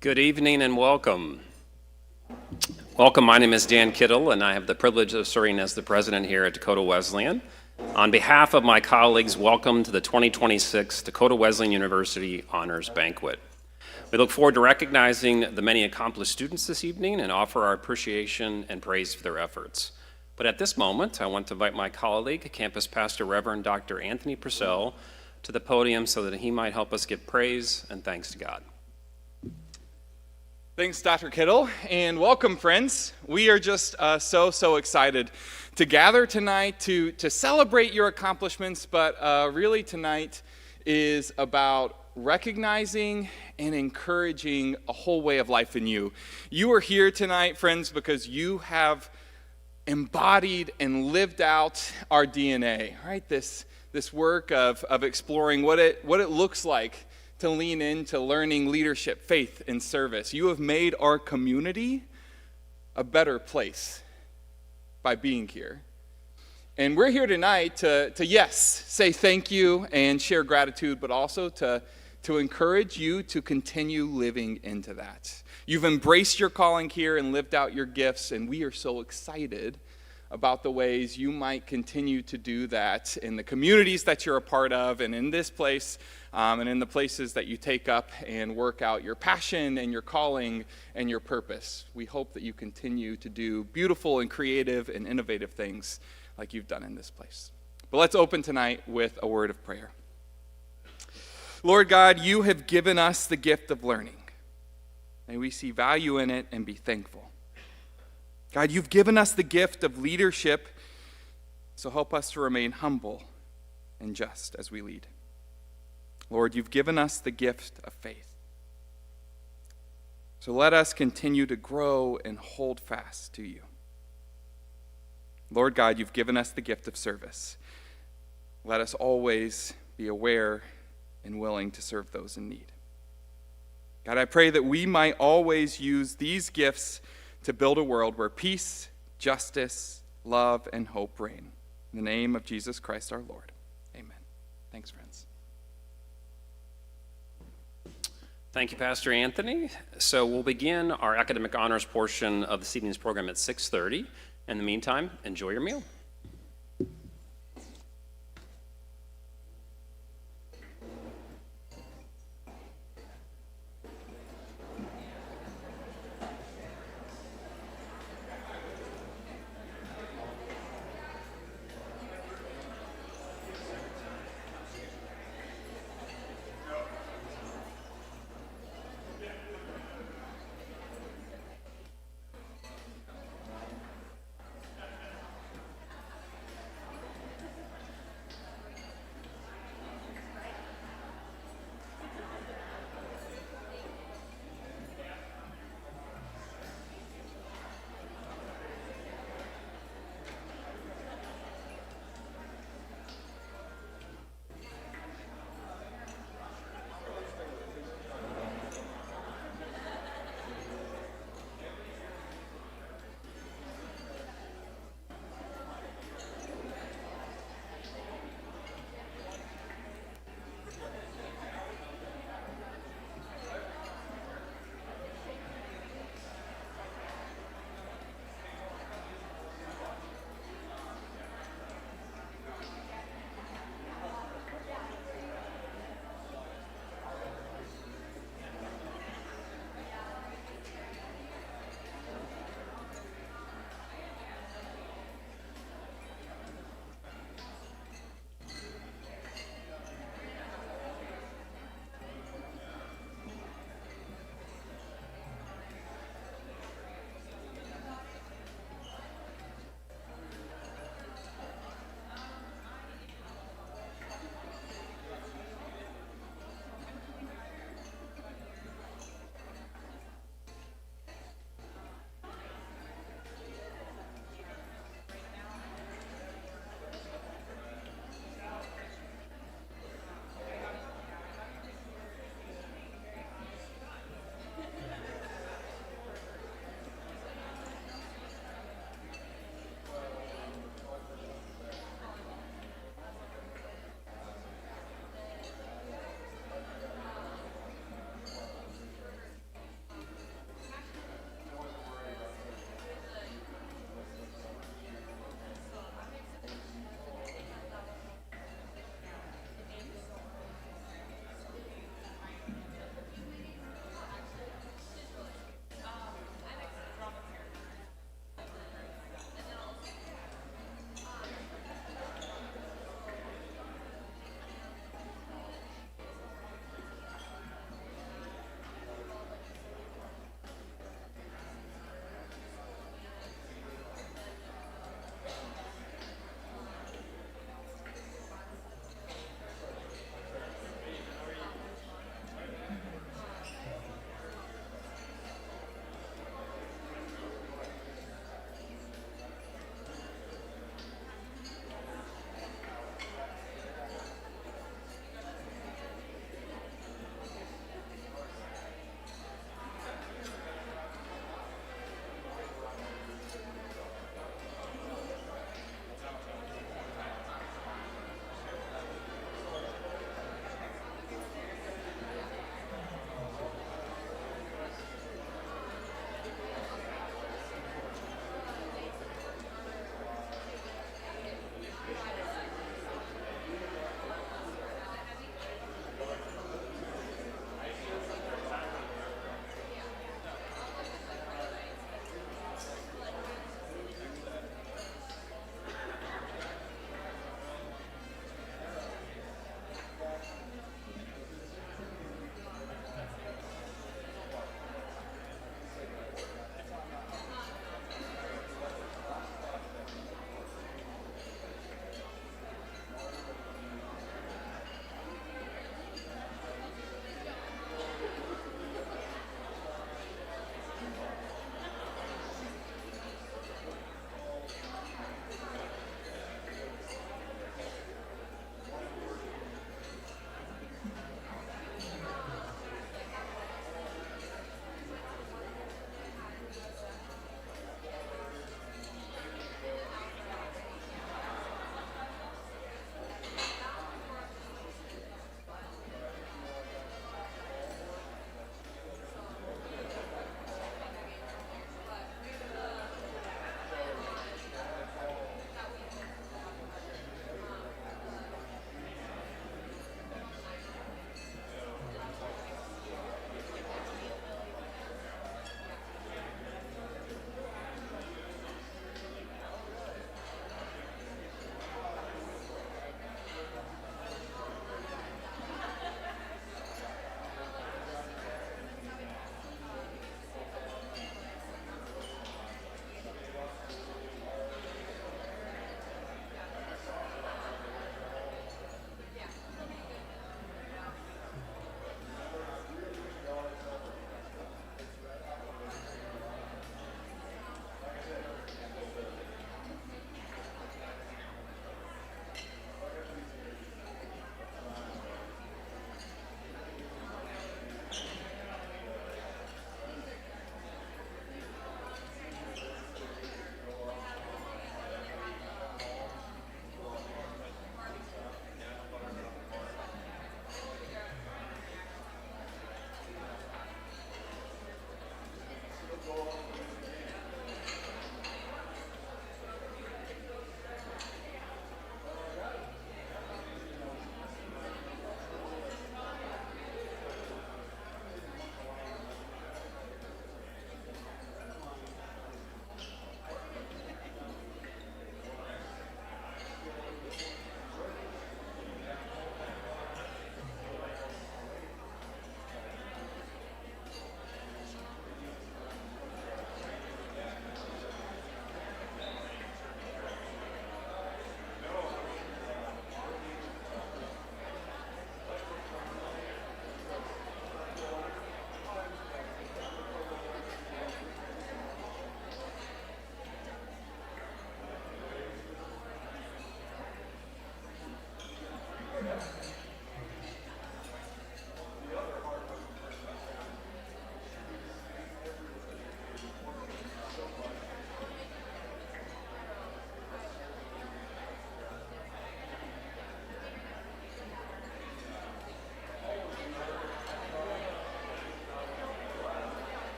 Good evening and welcome. Welcome, my name is Dan Kittle, and I have the privilege of serving as the president here at Dakota Wesleyan. On behalf of my colleagues, welcome to the 2026 Dakota Wesleyan University Honors Banquet. We look forward to recognizing the many accomplished students this evening and offer our appreciation and praise for their efforts. But at this moment, I want to invite my colleague, campus pastor Reverend Dr. Anthony Purcell, to the podium so that he might help us give praise and thanks to God. Thanks, Dr. Kittle, and welcome, friends. We are just so excited to gather tonight to celebrate your accomplishments, but really tonight is about recognizing and encouraging a whole way of life in you. You are here tonight, friends, because you have embodied and lived out our DNA, right? This work of exploring what it looks like to lean into learning leadership, faith, and service. You have made our community a better place by being here. And we're here tonight to yes, say thank you and share gratitude, but also to encourage you to continue living into that. You've embraced your calling here and lived out your gifts, and we are so excited about the ways you might continue to do that in the communities that you're a part of and in this place and in the places that you take up and work out your passion and your calling and your purpose. We hope that you continue to do beautiful and creative and innovative things like you've done in this place. But let's open tonight with a word of prayer. Lord God, you have given us the gift of learning. May we see value in it and be thankful. God, you've given us the gift of leadership, so help us to remain humble and just as we lead. Lord, you've given us the gift of faith. So let us continue to grow and hold fast to you. Lord God, you've given us the gift of service. Let us always be aware and willing to serve those in need. God, I pray that we might always use these gifts to build a world where peace, justice, love, and hope reign. In the name of Jesus Christ our Lord. Amen. Thanks, friends. Thank you, Pastor Anthony. So we'll begin our academic honors portion of this evening's program at 6:30. In the meantime, enjoy your meal.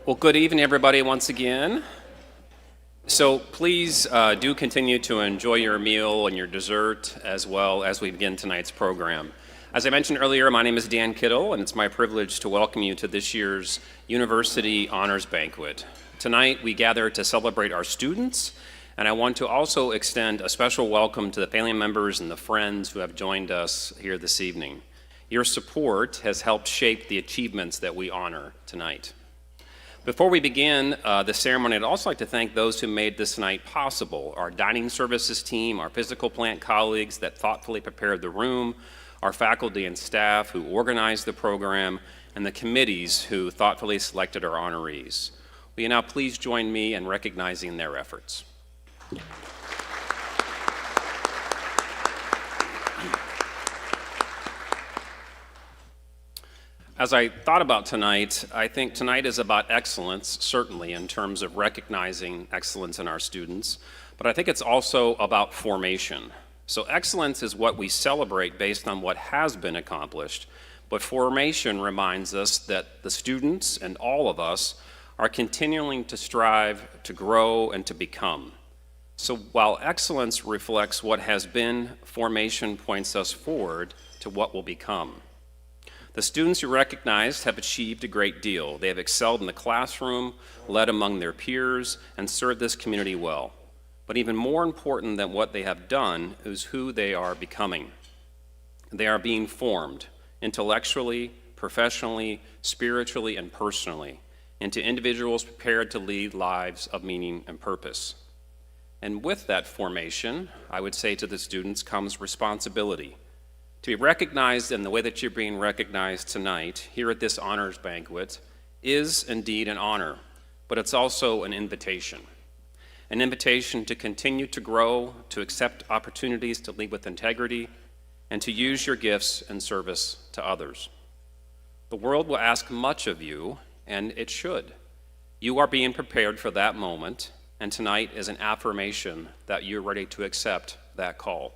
Well, good evening, everybody, once again. So please do continue to enjoy your meal and your dessert as well as we begin tonight's program. As I mentioned earlier, my name is Dan Kittle, and it's my privilege to welcome you to this year's University Honors Banquet. Tonight, we gather to celebrate our students, and I want to also extend a special welcome to the family members and the friends who have joined us here this evening. Your support has helped shape the achievements that we honor tonight. Before we begin the ceremony, I'd also like to thank those who made this night possible: our dining services team, our physical plant colleagues that thoughtfully prepared the room, our faculty and staff who organized the program, and the committees who thoughtfully selected our honorees. Will you now please join me in recognizing their efforts? As I thought about tonight, I think tonight is about excellence, certainly in terms of recognizing excellence in our students, but I think it's also about formation. So excellence is what we celebrate based on what has been accomplished, but formation reminds us that the students and all of us are continuing to strive to grow and to become. So while excellence reflects what has been, formation points us forward to what will become. The students you recognized have achieved a great deal. They have excelled in the classroom, led among their peers, and served this community well. But even more important than what they have done is who they are becoming. They are being formed intellectually, professionally, spiritually, and personally into individuals prepared to lead lives of meaning and purpose. And with that formation, I would say to the students comes responsibility. To be recognized in the way that you're being recognized tonight here at this honors banquet is indeed an honor, but it's also an invitation to continue to grow, to accept opportunities to lead with integrity, and to use your gifts in service to others. The world will ask much of you, and it should. You are being prepared for that moment, and tonight is an affirmation that you're ready to accept that call.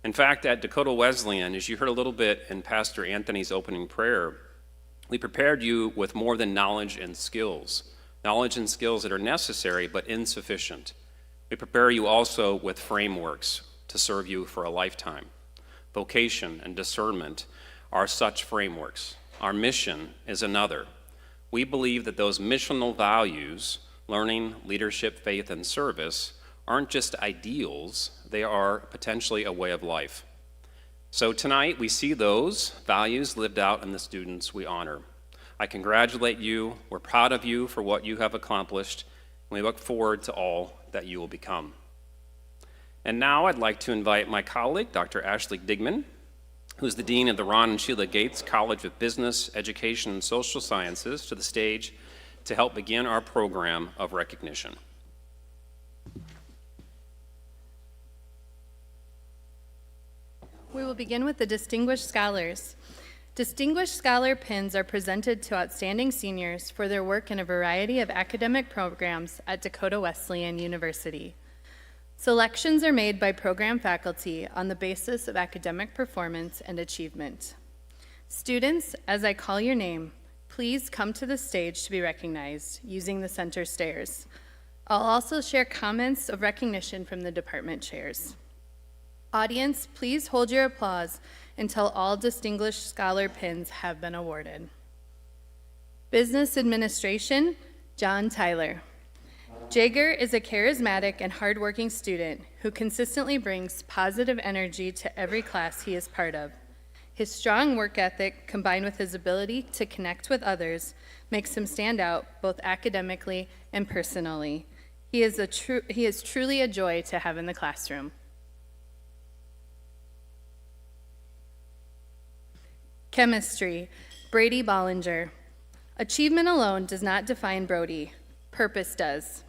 In fact, at Dakota Wesleyan, as you heard a little bit in Pastor Anthony's opening prayer, we prepared you with more than knowledge and skills that are necessary but insufficient. We prepare you also with frameworks to serve you for a lifetime. Vocation and discernment are such frameworks. Our mission is another. We believe that those missional values, learning, leadership, faith, and service, aren't just ideals, they are potentially a way of life. So tonight we see those values lived out in the students we honor. I congratulate you, we're proud of you for what you have accomplished, and we look forward to all that you will become. And now I'd like to invite my colleague, Dr. Ashley Digman, who's the Dean of the Ron and Sheila Gates College of Business, Education, and Social Sciences, to the stage to help begin our program of recognition. We will begin with the Distinguished Scholars. Distinguished Scholar pins are presented to outstanding seniors for their work in a variety of academic programs at Dakota Wesleyan University. Selections are made by program faculty on the basis of academic performance and achievement. Students, as I call your name, please come to the stage to be recognized using the center stairs. I'll also share comments of recognition from the department chairs. Audience, please hold your applause until all Distinguished Scholar pins have been awarded. Business Administration, John Tyler. Jager is a charismatic and hardworking student who consistently brings positive energy to every class he is part of. His strong work ethic, combined with his ability to connect with others, makes him stand out both academically and personally. He is truly a joy to have in the classroom. Chemistry, Brady Bollinger. Achievement alone does not define Brody. Purpose does.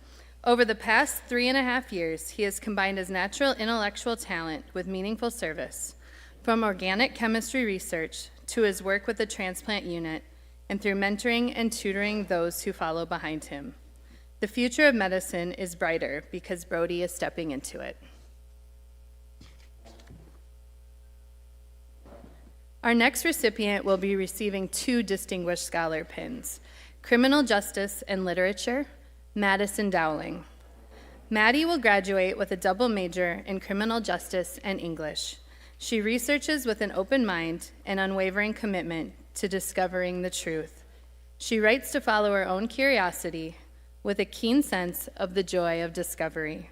Over the past 3.5 years, he has combined his natural intellectual talent with meaningful service, from organic chemistry research to his work with the transplant unit, and through mentoring and tutoring those who follow behind him. The future of medicine is brighter because Brody is stepping into it. Our next recipient will be receiving 2 Distinguished Scholar pins. Criminal Justice and Literature, Madison Dowling. Maddie will graduate with a double major in Criminal Justice and English. She researches with an open mind and unwavering commitment to discovering the truth. She writes to follow her own curiosity with a keen sense of the joy of discovery.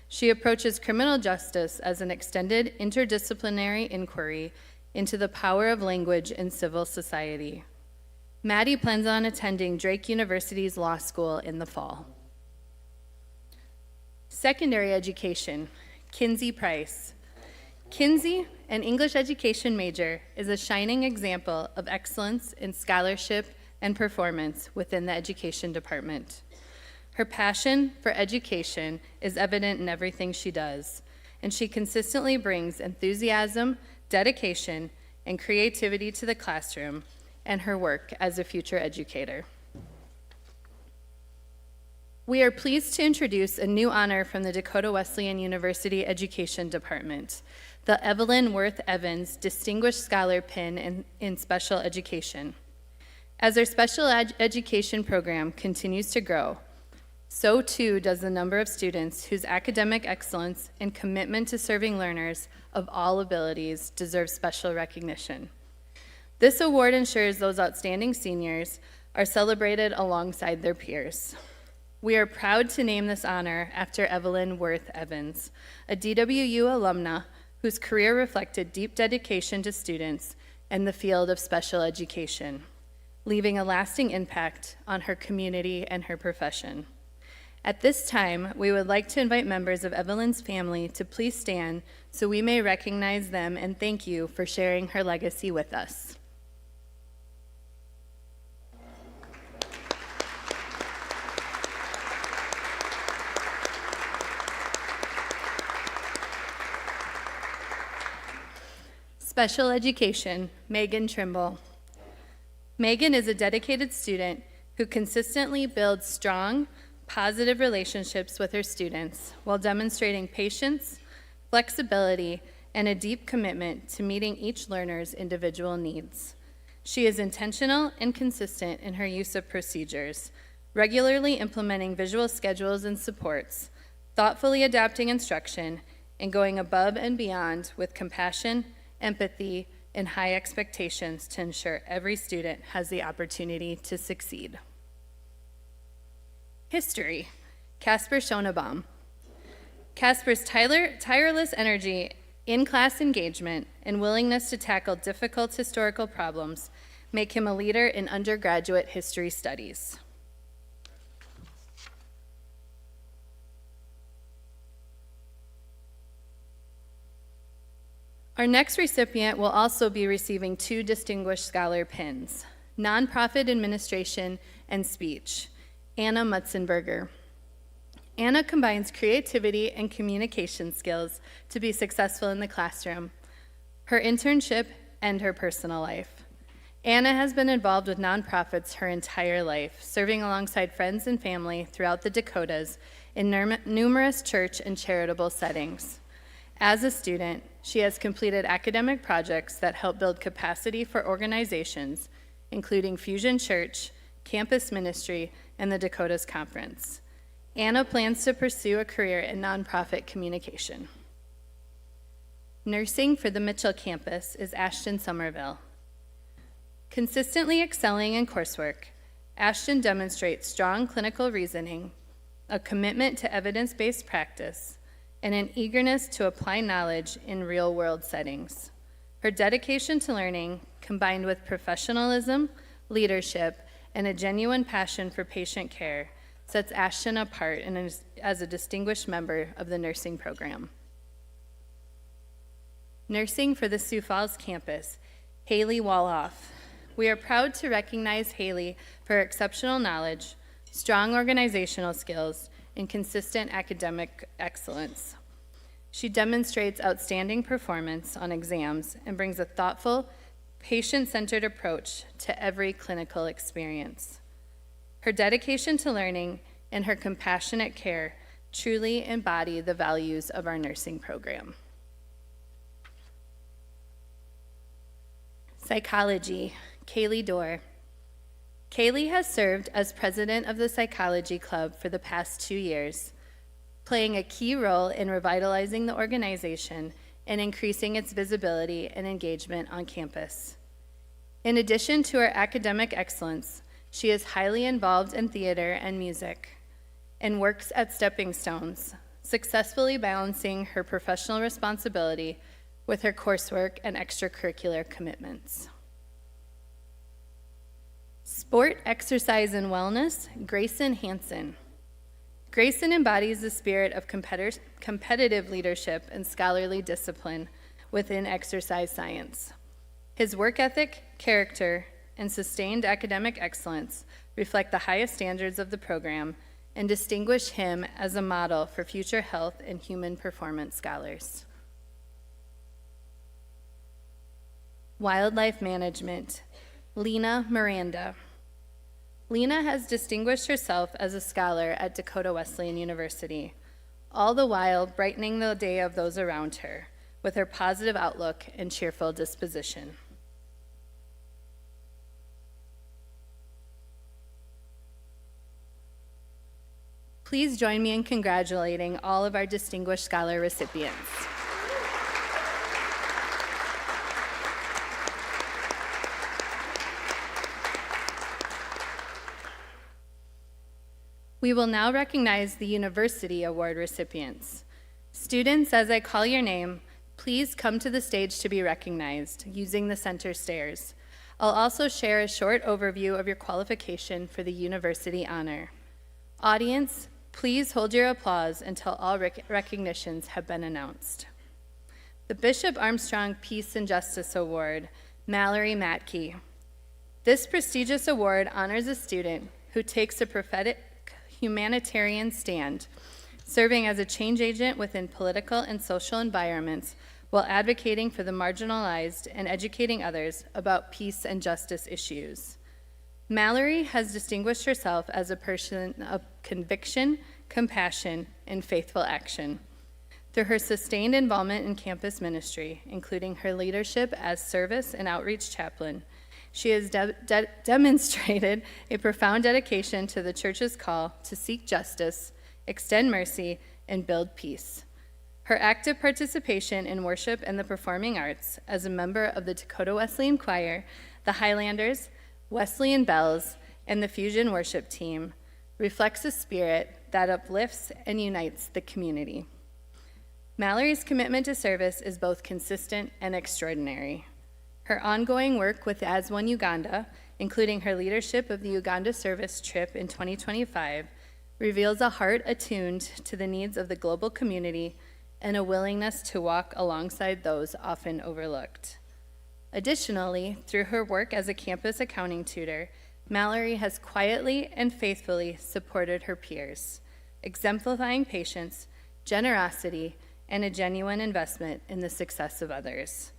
She approaches criminal justice as an extended interdisciplinary inquiry into the power of language in civil society. Maddie plans on attending Drake University's law school in the fall. Secondary education, Kinsey Price. Kinsey, an English education major, is a shining example of excellence in scholarship and performance within the education department. Her passion for education is evident in everything she does, and she consistently brings enthusiasm, dedication, and creativity to the classroom and her work as a future educator. We are pleased to introduce a new honor from the Dakota Wesleyan University Education Department, the Evelyn Worth Evans Distinguished Scholar Pin in Special Education. As our special education program continues to grow, so too does the number of students whose academic excellence and commitment to serving learners of all abilities deserve special recognition. This award ensures those outstanding seniors are celebrated alongside their peers. We are proud to name this honor after Evelyn Worth Evans, a DWU alumna whose career reflected deep dedication to students and the field of special education, leaving a lasting impact on her community and her profession. At this time, we would like to invite members of Evelyn's family to please stand so we may recognize them and thank you for sharing her legacy with us. Special education, Megan Trimble. Megan is a dedicated student who consistently builds strong, positive relationships with her students while demonstrating patience, flexibility, and a deep commitment to meeting each learner's individual needs. She is intentional and consistent in her use of procedures, regularly implementing visual schedules and supports, thoughtfully adapting instruction, and going above and beyond with compassion, empathy, and high expectations to ensure every student has the opportunity to succeed. History, Casper Schoenebaum. Casper's tireless energy, in-class engagement, and willingness to tackle difficult historical problems make him a leader in undergraduate history studies. Our next recipient will also be receiving 2 Distinguished Scholar Pins, Nonprofit Administration and Speech, Anna Mutzenberger. Anna combines creativity and communication skills to be successful in the classroom, her internship, and her personal life. Anna has been involved with nonprofits her entire life, serving alongside friends and family throughout the Dakotas in numerous church and charitable settings. As a student, she has completed academic projects that help build capacity for organizations, including Fusion Church, Campus Ministry, and the Dakotas Conference. Anna plans to pursue a career in nonprofit communication. Nursing for the Mitchell campus is Ashton Somerville. Consistently excelling in coursework, Ashton demonstrates strong clinical reasoning, a commitment to evidence-based practice, and an eagerness to apply knowledge in real-world settings. Her dedication to learning, combined with professionalism, leadership, and a genuine passion for patient care, sets Ashton apart as a distinguished member of the nursing program. Nursing for the Sioux Falls campus, Haley Walhoff. We are proud to recognize Haley for her exceptional knowledge, strong organizational skills, and consistent academic excellence. She demonstrates outstanding performance on exams and brings a thoughtful, patient-centered approach to every clinical experience. Her dedication to learning and her compassionate care truly embody the values of our nursing program. Psychology, Kaylee Dorr. Kaylee has served as president of the Psychology Club for the past 2 years, playing a key role in revitalizing the organization and increasing its visibility and engagement on campus. In addition to her academic excellence, she is highly involved in theater and music and works at Stepping Stones, successfully balancing her professional responsibility with her coursework and extracurricular commitments. Sport, Exercise, and Wellness, Grayson Hansen. Grayson embodies the spirit of competitive leadership and scholarly discipline within exercise science. His work ethic, character, and sustained academic excellence reflect the highest standards of the program and distinguish him as a model for future health and human performance scholars. Wildlife Management, Lena Miranda. Lena has distinguished herself as a scholar at Dakota Wesleyan University, all the while brightening the day of those around her with her positive outlook and cheerful disposition. Please join me in congratulating all of our Distinguished Scholar recipients. We will now recognize the University Award recipients. Students, as I call your name, please come to the stage to be recognized using the center stairs. I'll also share a short overview of your qualification for the university honor. Audience, please hold your applause until all recognitions have been announced. The Bishop Armstrong Peace and Justice Award, Mallory Matke. This prestigious award honors a student who takes a prophetic humanitarian stand, serving as a change agent within political and social environments while advocating for the marginalized and educating others about peace and justice issues. Mallory has distinguished herself as a person of conviction, compassion, and faithful action. Through her sustained involvement in campus ministry, including her leadership as service and outreach chaplain, she has demonstrated a profound dedication to the church's call to seek justice, extend mercy, and build peace. Her active participation in worship and the performing arts as a member of the Dakota Wesleyan Choir, the Highlanders, Wesleyan Bells, and the Fusion Worship Team reflects a spirit that uplifts and unites the community. Mallory's commitment to service is both consistent and extraordinary. Her ongoing work with As One Uganda, including her leadership of the Uganda service trip in 2025, reveals a heart attuned to the needs of the global community and a willingness to walk alongside those often overlooked. Additionally, through her work as a campus accounting tutor, Mallory has quietly and faithfully supported her peers, exemplifying patience, generosity, and a genuine investment in the success of others.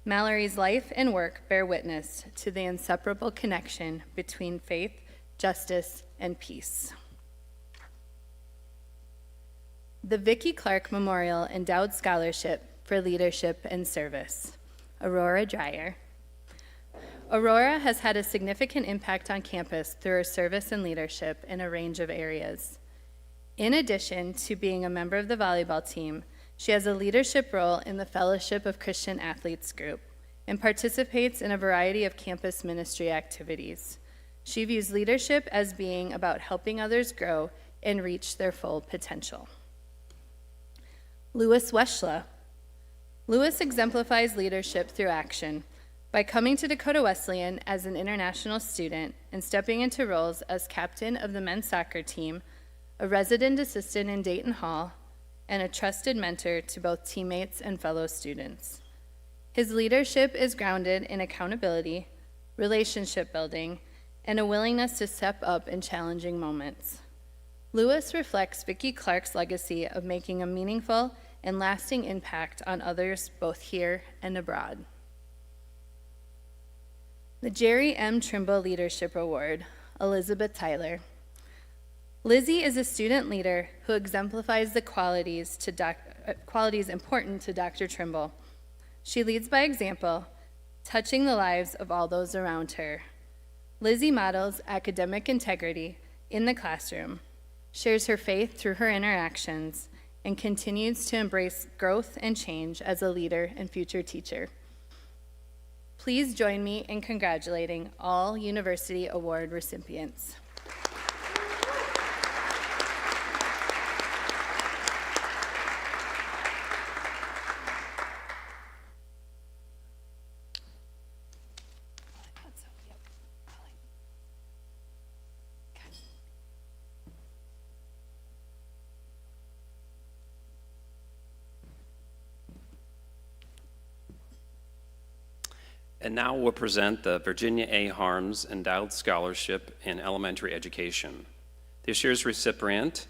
Mallory's life and work bear witness to the inseparable connection between faith, justice, and peace. The Vicki Clark Memorial Endowed Scholarship for Leadership and Service, Aurora Dreyer. Aurora has had a significant impact on campus through her service and leadership in a range of areas. In addition to being a member of the volleyball team, she has a leadership role in the Fellowship of Christian Athletes group and participates in a variety of campus ministry activities. She views leadership as being about helping others grow and reach their full potential. Louis Weschla. Louis exemplifies leadership through action by coming to Dakota Wesleyan as an international student and stepping into roles as captain of the men's soccer team, a resident assistant in Dayton Hall, and a trusted mentor to both teammates and fellow students. His leadership is grounded in accountability, relationship building, and a willingness to step up in challenging moments. Louis reflects Vicki Clark's legacy of making a meaningful and lasting impact on others both here and abroad. The Jerry M. Trimble Leadership Award, Elizabeth Tyler. Lizzie is a student leader who exemplifies the qualities important to Dr. Trimble. She leads by example, touching the lives of all those around her. Lizzie models academic integrity in the classroom, shares her faith through her interactions, and continues to embrace growth and change as a leader and future teacher. Please join me in congratulating all University Award recipients. And now we'll present the Virginia A. Harms Endowed Scholarship in Elementary Education. This year's recipient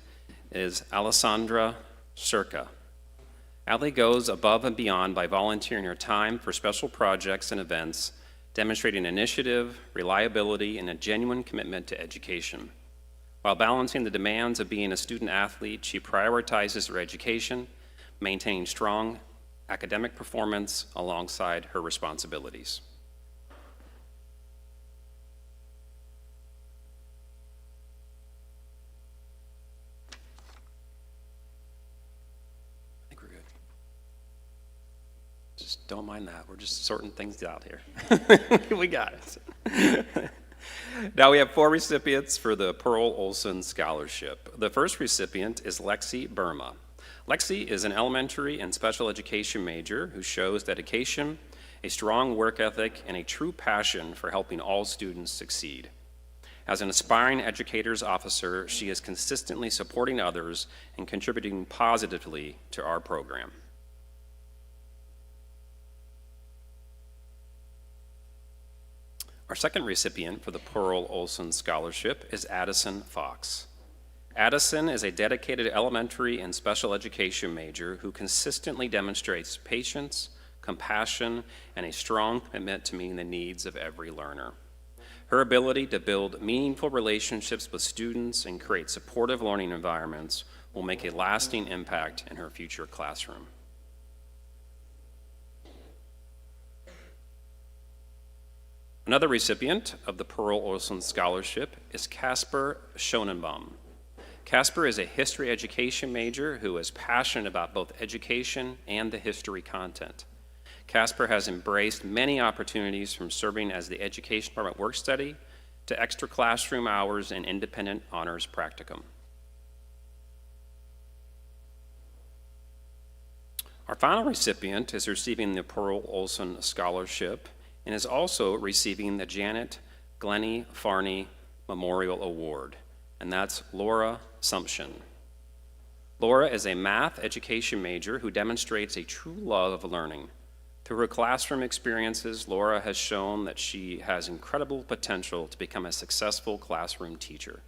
is Alessandra Circa. Allie goes above and beyond by volunteering her time for special projects and events, demonstrating initiative, reliability, and a genuine commitment to education. While balancing the demands of being a student athlete, she prioritizes her education, maintaining strong academic performance alongside her responsibilities. I think we're good. Just don't mind that. We're just sorting things out here. We got it. Now we have 4 recipients for the Pearl Olson Scholarship. The first recipient is Lexi Burma. Lexi is an elementary and special education major who shows dedication, a strong work ethic, and a true passion for helping all students succeed. As an aspiring educator's officer, she is consistently supporting others and contributing positively to our program. Our second recipient for the Pearl Olson Scholarship is Addison Fox. Addison is a dedicated elementary and special education major who consistently demonstrates patience, compassion, and a strong commitment to meeting the needs of every learner. Her ability to build meaningful relationships with students and create supportive learning environments will make a lasting impact in her future classroom. Another recipient of the Pearl Olson Scholarship is Casper Schonenbaum. Casper is a history education major who is passionate about both education and the history content. Casper has embraced many opportunities from serving as the education department work study to extra classroom hours and independent honors practicum. Our final recipient is receiving the Pearl Olson Scholarship and is also receiving the Janet Glennie Farney Memorial Award, and that's Laura Sumption. Laura is a math education major who demonstrates a true love of learning. Through her classroom experiences, Laura has shown that she has incredible potential to become a successful classroom teacher.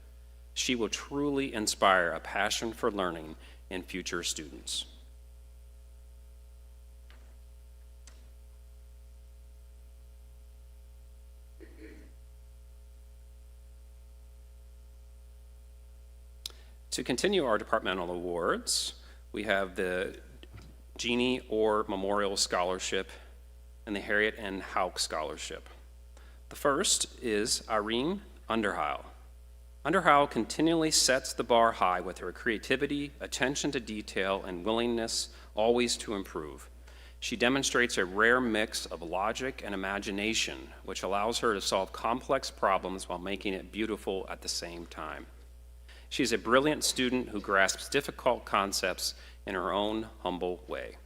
She will truly inspire a passion for learning in future students. To continue our departmental awards, we have the Jeannie Orr Memorial Scholarship and the Harriet N. Hauk Scholarship. The first is Irene Underhow. Underhow continually sets the bar high with her creativity, attention to detail, and willingness always to improve. She demonstrates a rare mix of logic and imagination, which allows her to solve complex problems while making it beautiful at the same time. She is a brilliant student who grasps difficult concepts in her own humble way.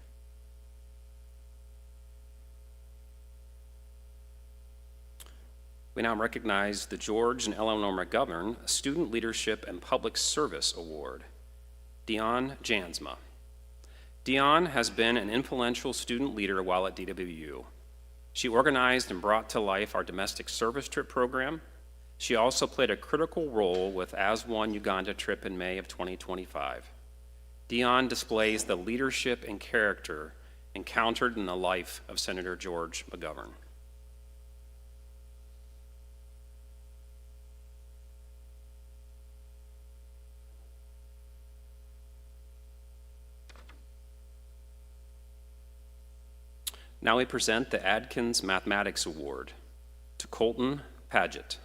We now recognize the George and Eleanor McGovern Student Leadership and Public Service Award, Dion Jansma. Dion has been an influential student leader while at DWU. She organized and brought to life our domestic service trip program. She also played a critical role with As One Uganda trip in May of 2025. Dion displays the leadership and character encountered in the life of Senator George McGovern. Now we present the Adkins Mathematics Award to Colton Paget.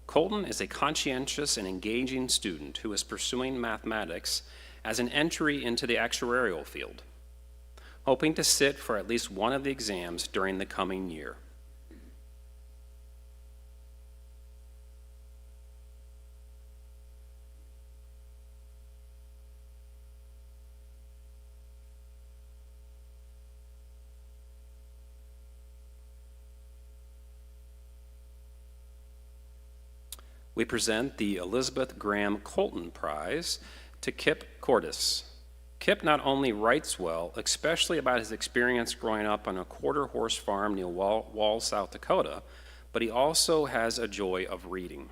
Colton is a conscientious and engaging student who is pursuing mathematics as an entry into the actuarial field, hoping to sit for at least one of the exams during the coming year. We present the Elizabeth Graham Colton Prize to Kip Cordis. Kip not only writes well, especially about his experience growing up on a quarter-horse farm near Wall, South Dakota, but he also has a joy of reading.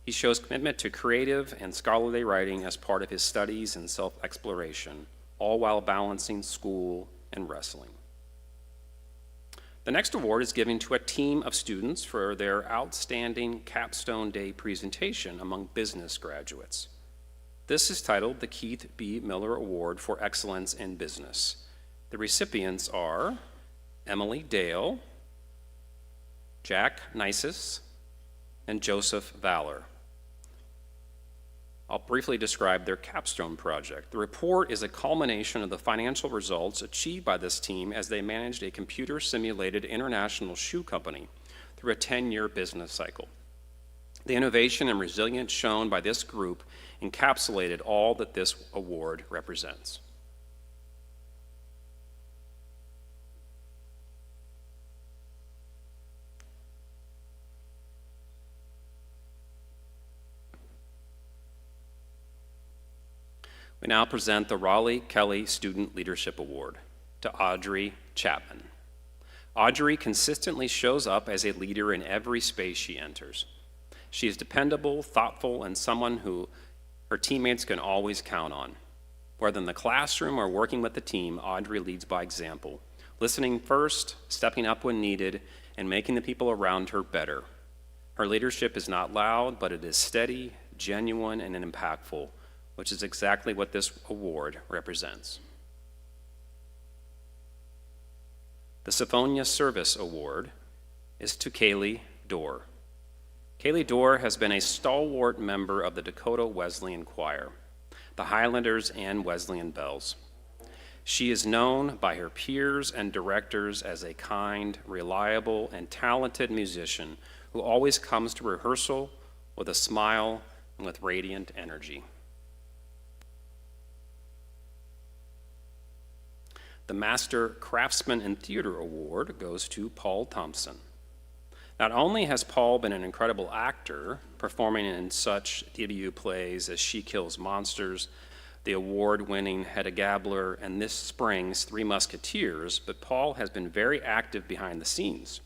He shows commitment to creative and scholarly writing as part of his studies and self-exploration, all while balancing school and wrestling. The next award is given to a team of students for their outstanding capstone day presentation among business graduates. This is titled the Keith B. Miller Award for Excellence in Business. The recipients are Emily Dale, Jack Nisus, and Joseph Valor. I'll briefly describe their capstone project. The report is a culmination of the financial results achieved by this team as they managed a computer-simulated international shoe company through a 10-year business cycle. The innovation and resilience shown by this group encapsulated all that this award represents. We now present the Raleigh Kelly Student Leadership Award to Audrey Chapman. Audrey consistently shows up as a leader in every space she enters. She is dependable, thoughtful, and someone who her teammates can always count on. Whether in the classroom or working with the team, Audrey leads by example, listening first, stepping up when needed, and making the people around her better. Her leadership is not loud, but it is steady, genuine, and impactful, which is exactly what this award represents. The Symphonia Service Award is to Kaylee Dorr. Kaylee Dorr has been a stalwart member of the Dakota Wesleyan Choir, the Highlanders and Wesleyan Bells. She is known by her peers and directors as a kind, reliable, and talented musician who always comes to rehearsal with a smile and with radiant energy. The Master Craftsman in Theater Award goes to Paul Thompson. Not only has Paul been an incredible actor, performing in such DWU plays as She Kills Monsters, the award-winning Hedda Gabler, and this spring's Three Musketeers, but Paul has been very active behind the scenes.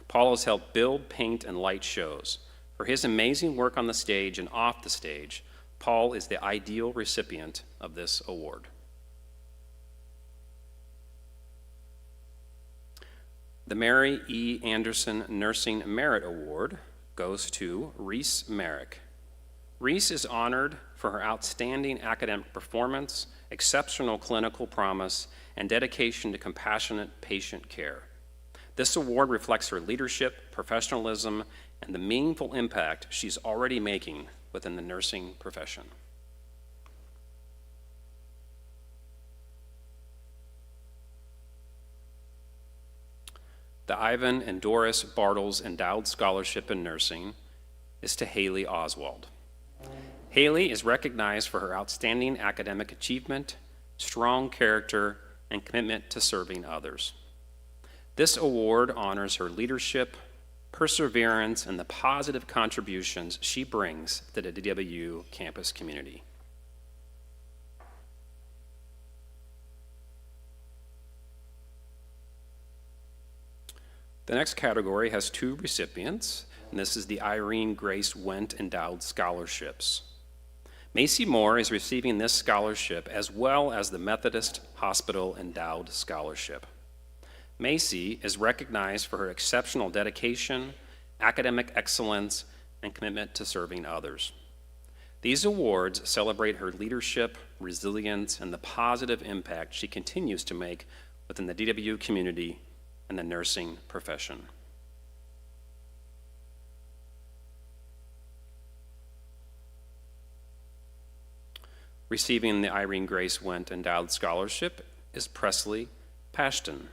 Paul has helped build, paint, and light shows. For his amazing work on the stage and off the stage, Paul is the ideal recipient of this award. The Mary E. Anderson Nursing Merit Award goes to Reese Merrick. Reese is honored for her outstanding academic performance, exceptional clinical promise, and dedication to compassionate patient care. This award reflects her leadership, professionalism, and the meaningful impact she's already making within the nursing profession. The Ivan and Doris Bartles Endowed Scholarship in Nursing is to Haley Oswald. Haley is recognized for her outstanding academic achievement, strong character, and commitment to serving others. This award honors her leadership, perseverance, and the positive contributions she brings to the DWU campus community. The next category has two recipients, and this is the Irene Grace Went Endowed Scholarships. Macy Moore is receiving this scholarship as well as the Methodist Hospital Endowed Scholarship. Macy is recognized for her exceptional dedication, academic excellence, and commitment to serving others. These awards celebrate her leadership, resilience, and the positive impact she continues to make within the DWU community and the nursing profession. Receiving the Irene Grace Went Endowed Scholarship is Presley Pashton.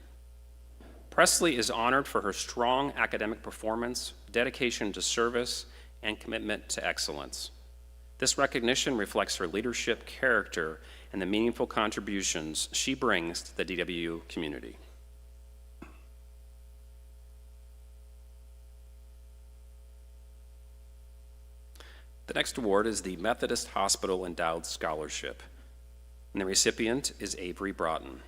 Presley is honored for her strong academic performance, dedication to service, and commitment to excellence. This recognition reflects her leadership, character, and the meaningful contributions she brings to the DWU community. The next award is the Methodist Hospital Endowed Scholarship, and the recipient is Avery Broughton.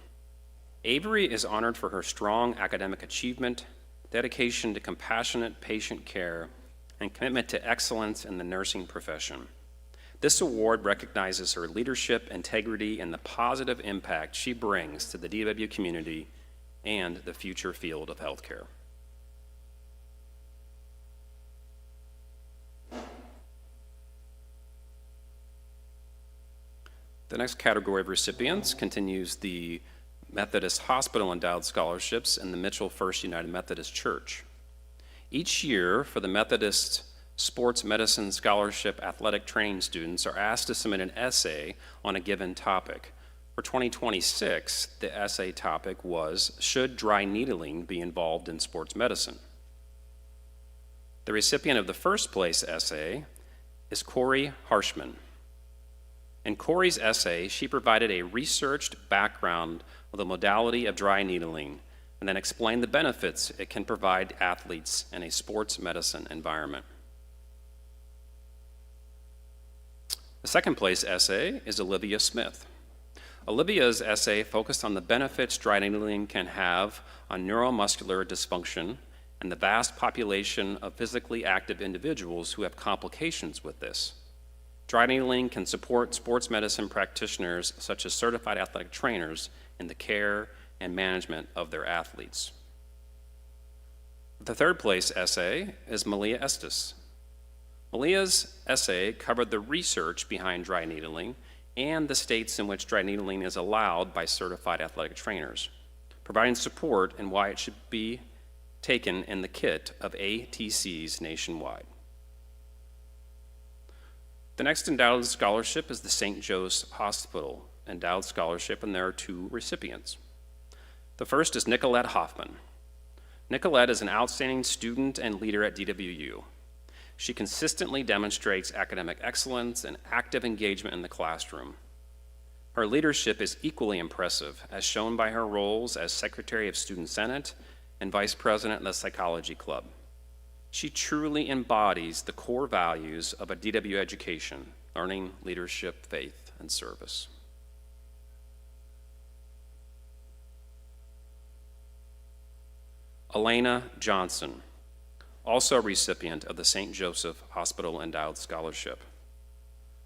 Avery is honored for her strong academic achievement, dedication to compassionate patient care, and commitment to excellence in the nursing profession. This award recognizes her leadership, integrity, and the positive impact she brings to the DWU community and the future field of healthcare. The next category of recipients continues the Methodist Hospital Endowed Scholarships in the Mitchell First United Methodist Church. Each year, for the Methodist Sports Medicine Scholarship athletic training students are asked to submit an essay on a given topic. For 2026, the essay topic was, Should Dry Needling Be Involved in Sports Medicine? The recipient of the first place essay is Corey Harshman. In Corey's essay, she provided a researched background of the modality of dry needling and then explained the benefits it can provide athletes in a sports medicine environment. The second place essay is Olivia Smith. Olivia's essay focused on the benefits dry needling can have on neuromuscular dysfunction and the vast population of physically active individuals who have complications with this. Dry needling can support sports medicine practitioners, such as certified athletic trainers, in the care and management of their athletes. The third place essay is Malia Estes. Malia's essay covered the research behind dry needling and the states in which dry needling is allowed by certified athletic trainers, providing support in why it should be taken in the kit of ATCs nationwide. The next endowed scholarship is the St. Joe's Hospital Endowed Scholarship, and there are two recipients. The first is Nicolette Hoffman. Nicolette is an outstanding student and leader at DWU. She consistently demonstrates academic excellence and active engagement in the classroom. Her leadership is equally impressive, as shown by her roles as Secretary of Student Senate and Vice President of the Psychology Club. She truly embodies the core values of a DWU education: learning, leadership, faith, and service. Elena Johnson, also a recipient of the St. Joseph Hospital Endowed Scholarship.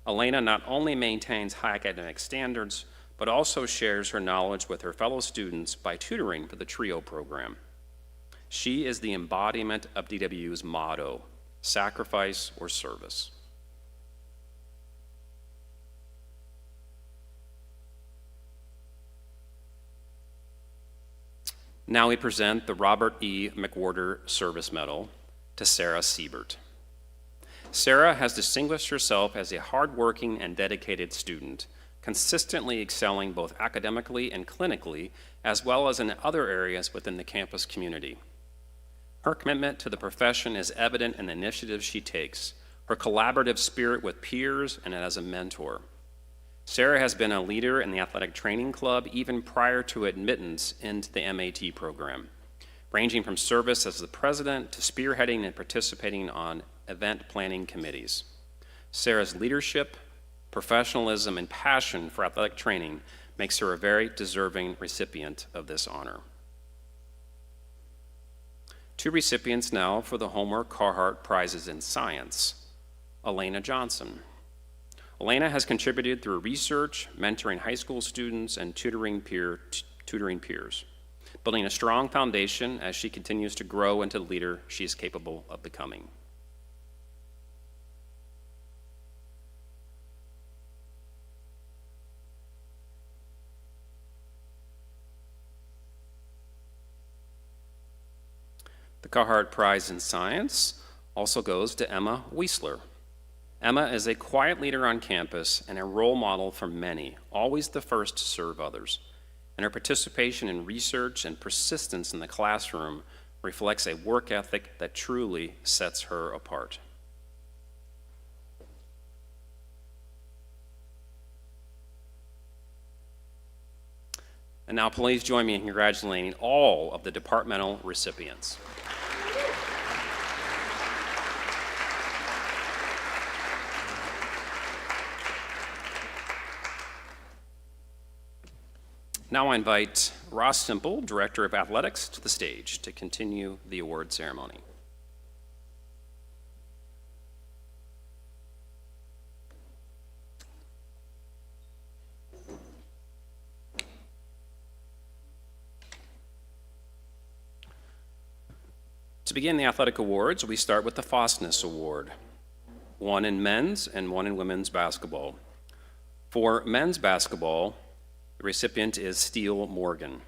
Elena not only maintains high academic standards, but also shares her knowledge with her fellow students by tutoring for the TRIO program. She is the embodiment of DWU's motto, sacrifice or service. Now we present the Robert E. McWhorter Service Medal to Sarah Siebert. Sarah has distinguished herself as a hardworking and dedicated student, consistently excelling both academically and clinically, as well as in other areas within the campus community. Her commitment to the profession is evident in the initiatives she takes, her collaborative spirit with peers, and as a mentor. Sarah has been a leader in the athletic training club even prior to admittance into the MAT program, ranging from service as the president to spearheading and participating on event planning committees. Sarah's leadership, professionalism, and passion for athletic training makes her a very deserving recipient of this honor. Two recipients now for the Homer Carhart Prizes in Science. Elena Johnson. Elena has contributed through research, mentoring high school students, and tutoring peers, building a strong foundation as she continues to grow into the leader she is capable of becoming. The Carhart Prize in Science also goes to Emma Wiesler. Emma is a quiet leader on campus and a role model for many, always the first to serve others. And her participation in research and persistence in the classroom reflects a work ethic that truly sets her apart. And now please join me in congratulating all of the departmental recipients. Now I invite Ross Simple, Director of Athletics, to the stage to continue the award ceremony. To begin the athletic awards, we start with the Fostness Award, one in men's and one in women's basketball. For men's basketball, the recipient is Steele Morgan.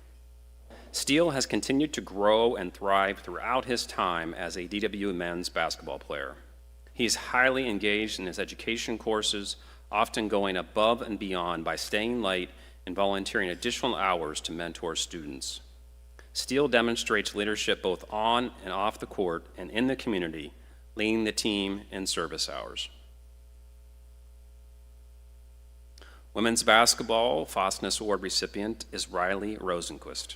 Steele has continued to grow and thrive throughout his time as a DWU men's basketball player. He is highly engaged in his education courses, often going above and beyond by staying late and volunteering additional hours to mentor students. Steele demonstrates leadership both on and off the court and in the community, leading the team in service hours. Women's basketball Fostness Award recipient is Riley Rosenquist.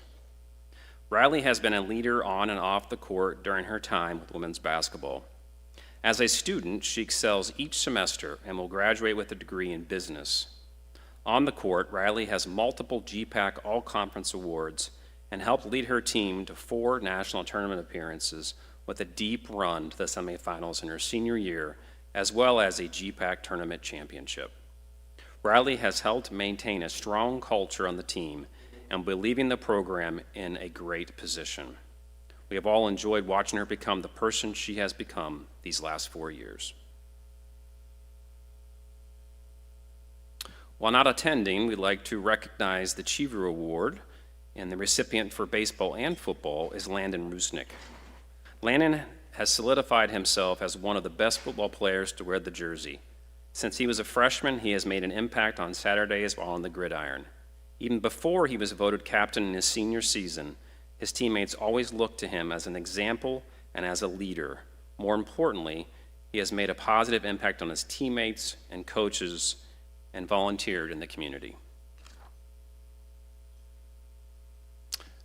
Riley has been a leader on and off the court during her time with women's basketball. As a student, she excels each semester and will graduate with a degree in business. On the court, Riley has multiple GPAC All-Conference awards and helped lead her team to 4 national tournament appearances with a deep run to the semifinals in her senior year, as well as a GPAC tournament championship. Riley has helped maintain a strong culture on the team and will be leaving the program in a great position. We have all enjoyed watching her become the person she has become these last 4 years. While not attending, we'd like to recognize the Cheever Award, and the recipient for baseball and football is Landon Rusnick. Landon has solidified himself as one of the best football players to wear the jersey. Since he was a freshman, he has made an impact on Saturdays while on the gridiron. Even before he was voted captain in his senior season, his teammates always looked to him as an example and as a leader. More importantly, he has made a positive impact on his teammates and coaches and volunteered in the community.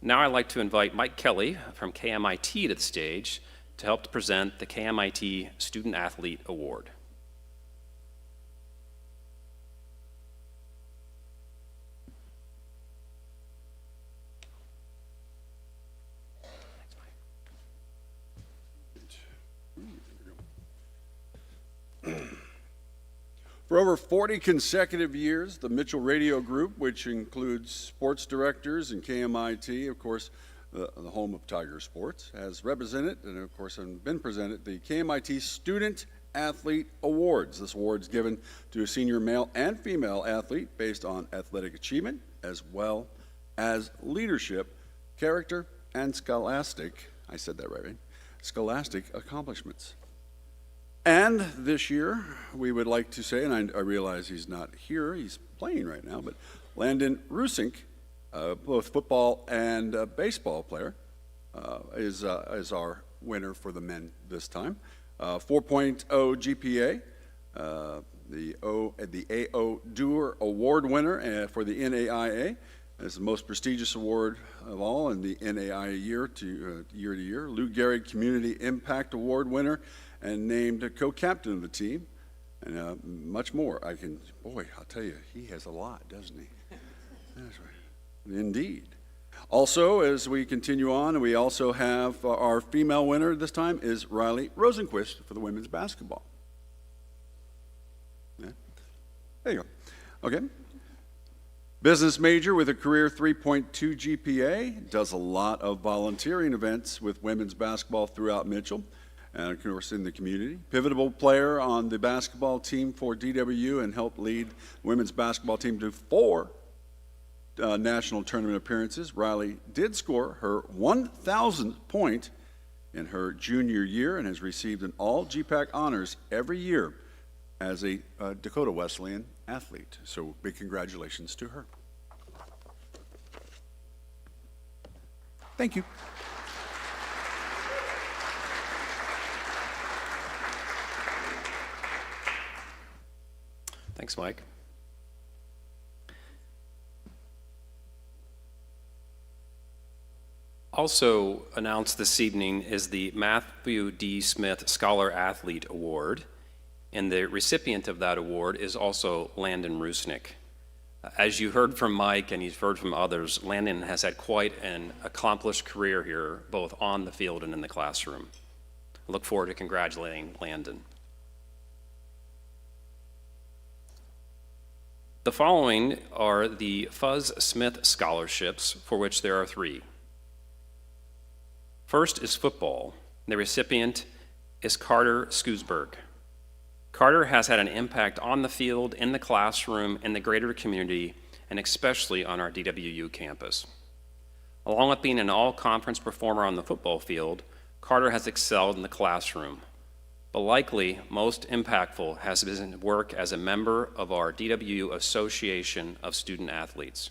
Now I'd like to invite Mike Kelly from KMIT to the stage to help to present the KMIT Student Athlete Award. For over 40 consecutive years, the Mitchell Radio Group, which includes sports directors and KMIT, of course, the home of Tiger Sports, has represented and, of course, been presented the KMIT Student Athlete Awards. This award is given to a senior male and female athlete based on athletic achievement, as well as leadership, character, and scholastic, I said that right? Scholastic accomplishments. And this year, we would like to say, and I realize he's not here, he's playing right now, but Landon Rusink, both football and baseball player, is our winner for the men this time. 4.0 GPA, the AO Doer Award winner for the NAIA. It's the most prestigious award of all in the NAIA year to year. Lou Gehrig Community Impact Award winner and named co-captain of the team, and much more. I'll tell you, he has a lot, doesn't he? That's right. Indeed. Also, as we continue on, we also have our female winner this time is Riley Rosenquist for the women's basketball. Yeah. There you go. Okay. Business major with a career 3.2 GPA, does a lot of volunteering events with women's basketball throughout Mitchell, and of course in the community. Pivotal player on the basketball team for DWU and helped lead the women's basketball team to 4 national tournament appearances. Riley did score her 1,000th point in her junior year and has received an all GPAC honors every year as a Dakota Wesleyan athlete. So big congratulations to her. Thank you. Thanks, Mike. Also announced this evening is the Matthew D. Smith Scholar Athlete Award, and the recipient of that award is also Landon Rusnick. As you heard from Mike and you've heard from others, Landon has had quite an accomplished career here, both on the field and in the classroom. I look forward to congratulating Landon. The following are the Fuzz Smith Scholarships, for which there are 3. First is football. The recipient is Carter Scoosberg. Carter has had an impact on the field, in the classroom, in the greater community, and especially on our DWU campus. Along with being an all-conference performer on the football field, Carter has excelled in the classroom, but likely most impactful has been his work as a member of our DWU Association of Student Athletes.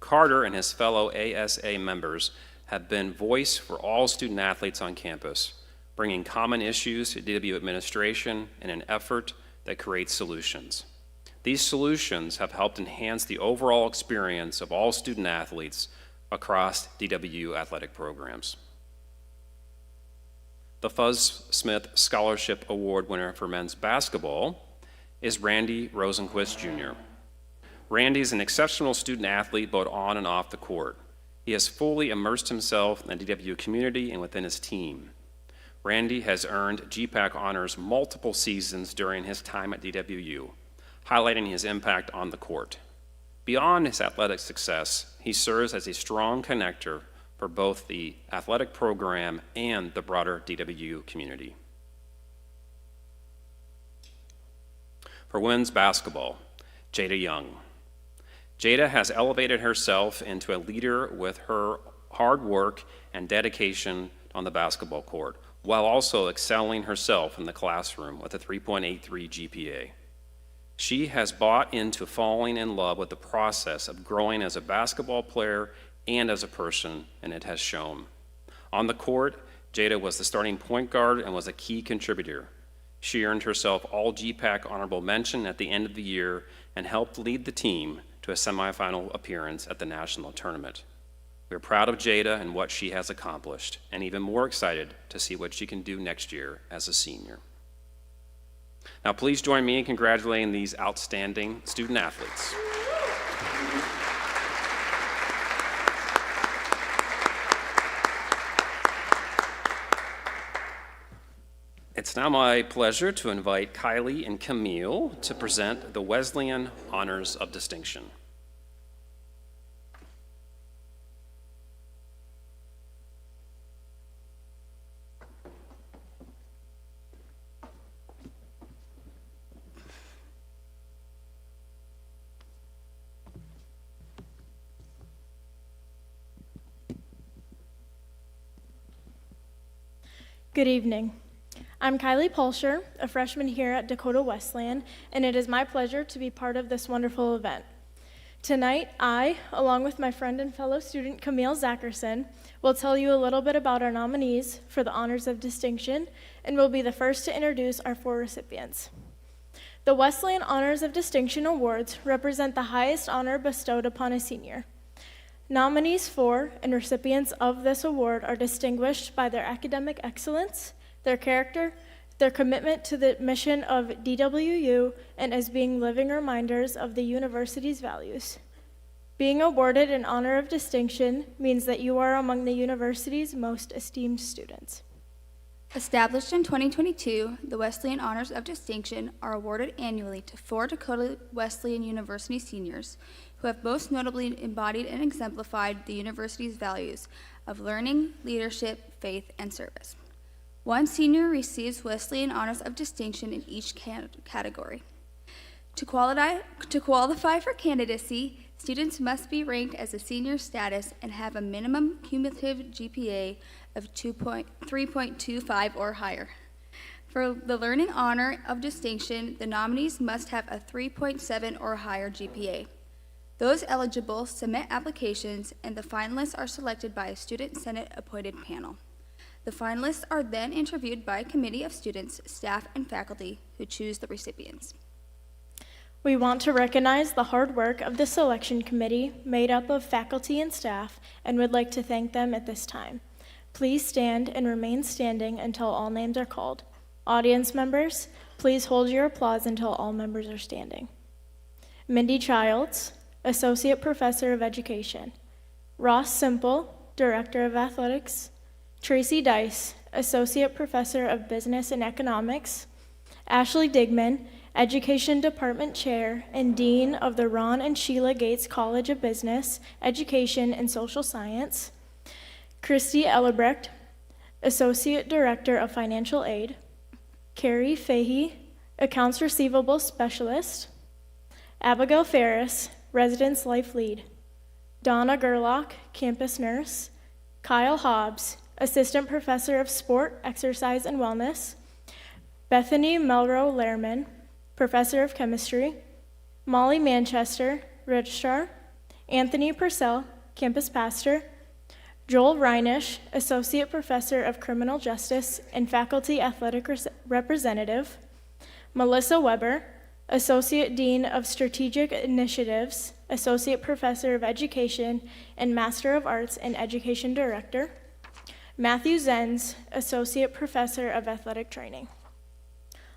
Carter and his fellow ASA members have been voice for all student athletes on campus, bringing common issues to DWU administration in an effort that creates solutions. These solutions have helped enhance the overall experience of all student athletes across DWU athletic programs. The Fuzz Smith Scholarship Award winner for men's basketball is Randy Rosenquist Jr. Randy is an exceptional student athlete both on and off the court. He has fully immersed himself in the DWU community and within his team. Randy has earned GPAC honors multiple seasons during his time at DWU, highlighting his impact on the court. Beyond his athletic success, he serves as a strong connector for both the athletic program and the broader DWU community. For women's basketball, Jada Young. Jada has elevated herself into a leader with her hard work and dedication on the basketball court, while also excelling herself in the classroom with a 3.83 GPA. She has bought into falling in love with the process of growing as a basketball player and as a person, and it has shown. On the court, Jada was the starting point guard and was a key contributor. She earned herself all GPAC honorable mention at the end of the year and helped lead the team to a semifinal appearance at the national tournament. We're proud of Jada and what she has accomplished, and even more excited to see what she can do next year as a senior. Now please join me in congratulating these outstanding student athletes. It's now my pleasure to invite Kylie and Camille to present the Wesleyan Honors of Distinction. Good evening. I'm Kylie Pulsher, a freshman here at Dakota Wesleyan, and it is my pleasure to be part of this wonderful event. Tonight, I, along with my friend and fellow student Camille Zackerson, will tell you a little bit about our nominees for the Honors of Distinction, and will be the first to introduce our 4 recipients. The Wesleyan Honors of Distinction Awards represent the highest honor bestowed upon a senior. Nominees for and recipients of this award are distinguished by their academic excellence, their character, their commitment to the mission of DWU, and as being living reminders of the university's values. Being awarded an honor of distinction means that you are among the university's most esteemed students. Established in 2022, the Wesleyan Honors of Distinction are awarded annually to 4 Dakota Wesleyan University seniors who have most notably embodied and exemplified the university's values of learning, leadership, faith, and service. 1 senior receives Wesleyan Honors of Distinction in each category. To qualify for candidacy, students must be ranked as a senior status and have a minimum cumulative GPA of 3.25 or higher. For the Learning Honor of Distinction, the nominees must have a 3.7 or higher GPA. Those eligible submit applications, and the finalists are selected by a Student Senate-appointed panel. The finalists are then interviewed by a committee of students, staff, and faculty who choose the recipients. We want to recognize the hard work of the selection committee made up of faculty and staff and would like to thank them at this time. Please stand and remain standing until all names are called. Audience members, please hold your applause until all members are standing. Mindy Childs, Associate Professor of Education. Ross Simple, Director of Athletics. Tracy Dice, Associate Professor of Business and Economics. Ashley Digman, Education Department Chair and Dean of the Ron and Sheila Gates College of Business, Education, and Social Science. Christy Ellebrecht, Associate Director of Financial Aid. Carrie Fahey, Accounts Receivable Specialist. Abigail Ferris, Residence Life Lead. Donna Gerlach, Campus Nurse. Kyle Hobbs, Assistant Professor of Sport, Exercise, and Wellness. Bethany Melro Lehrman, Professor of Chemistry. Molly Manchester, Registrar. Anthony Purcell, Campus Pastor. Joel Reinish, Associate Professor of Criminal Justice and Faculty Athletic Representative. Melissa Weber, Associate Dean of Strategic Initiatives, Associate Professor of Education and Master of Arts and Education Director. Matthew Zenz, Associate Professor of Athletic Training.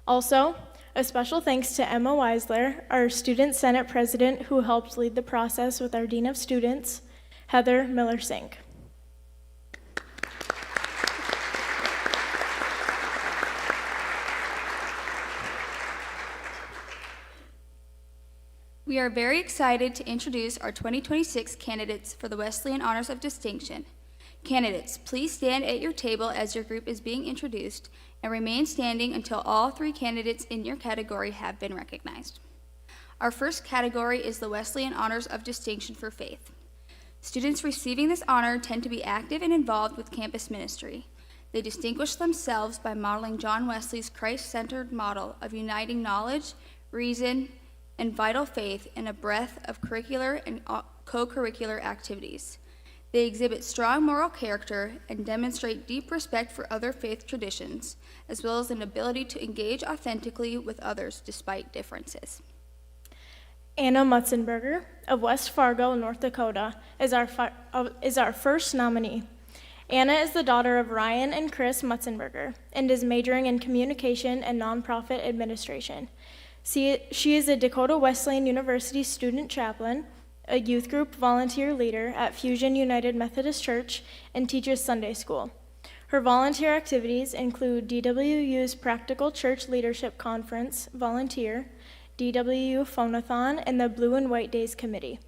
Also, a special thanks to Emma Weisler, our Student Senate President, who helped lead the process with our Dean of Students, Heather Miller-Sink. We are very excited to introduce our 2026 candidates for the Wesleyan Honors of Distinction. Candidates, please stand at your table as your group is being introduced and remain standing until all 3 candidates in your category have been recognized. Our first category is the Wesleyan Honors of Distinction for Faith. Students receiving this honor tend to be active and involved with campus ministry. They distinguish themselves by modeling John Wesley's Christ-centered model of uniting knowledge, reason, and vital faith in a breadth of curricular and co-curricular activities. They exhibit strong moral character and demonstrate deep respect for other faith traditions, as well as an ability to engage authentically with others despite differences. Anna Mutzenberger of West Fargo, North Dakota, is our first nominee. Anna is the daughter of Ryan and Chris Mutzenberger and is majoring in communication and nonprofit administration. She is a Dakota Wesleyan University student chaplain, a youth group volunteer leader at Fusion United Methodist Church, and teaches Sunday school. Her volunteer activities include DWU's Practical Church Leadership Conference volunteer, DWU Phonathon, and the Blue and White Days Committee.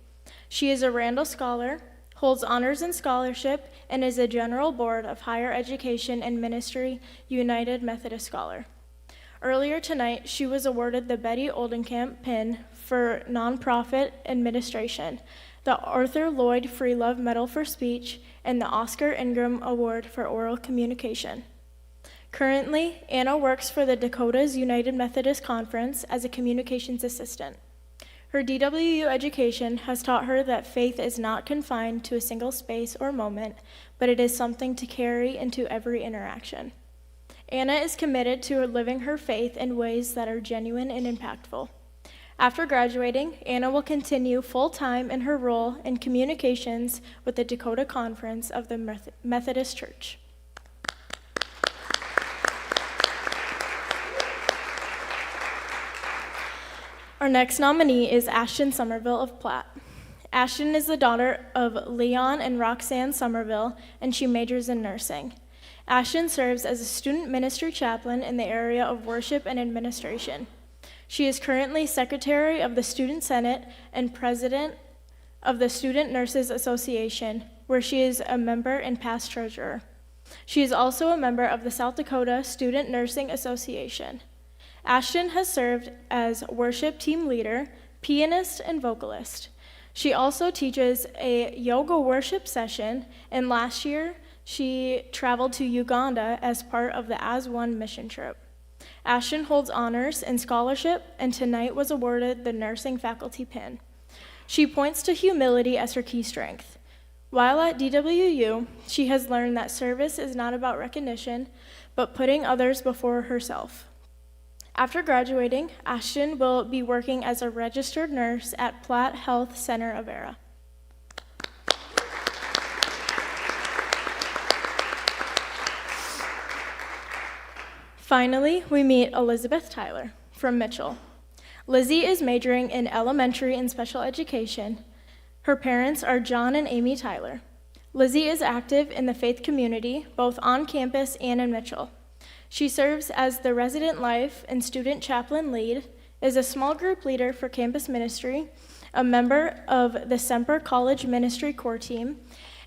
She is a Randall Scholar, holds honors and scholarship, and is a General Board of Higher Education and Ministry United Methodist Scholar. Earlier tonight, she was awarded the Betty Oldenkamp Pin for Nonprofit Administration, the Arthur Lloyd Freelove Medal for Speech, and the Oscar Ingram Award for Oral Communication. Currently, Anna works for the Dakota's United Methodist Conference as a communications assistant. Her DWU education has taught her that faith is not confined to a single space or moment, but it is something to carry into every interaction. Anna is committed to living her faith in ways that are genuine and impactful. After graduating, Anna will continue full-time in her role in communications with the Dakota Conference of the Methodist Church. Our next nominee is Ashton Somerville of Platt. Ashton is the daughter of Leon and Roxanne Somerville, and she majors in nursing. Ashton serves as a student ministry chaplain in the area of worship and administration. She is currently Secretary of the Student Senate and President of the Student Nurses Association, where she is a member and past treasurer. She is also a member of the South Dakota Student Nursing Association. Ashton has served as worship team leader, pianist, and vocalist. She also teaches a yoga worship session, and last year, she traveled to Uganda as part of the As One mission trip. Ashton holds honors and scholarship, and tonight was awarded the nursing faculty pin. She points to humility as her key strength. While at DWU, she has learned that service is not about recognition, but putting others before herself. After graduating, Ashton will be working as a registered nurse at Platt Health Center of Era. Finally, we meet Elizabeth Tyler from Mitchell. Lizzie is majoring in elementary and special education. Her parents are John and Amy Tyler. Lizzie is active in the faith community, both on campus and in Mitchell. She serves as the resident life and student chaplain lead, is a small group leader for campus ministry, a member of the Semper College Ministry Core Team,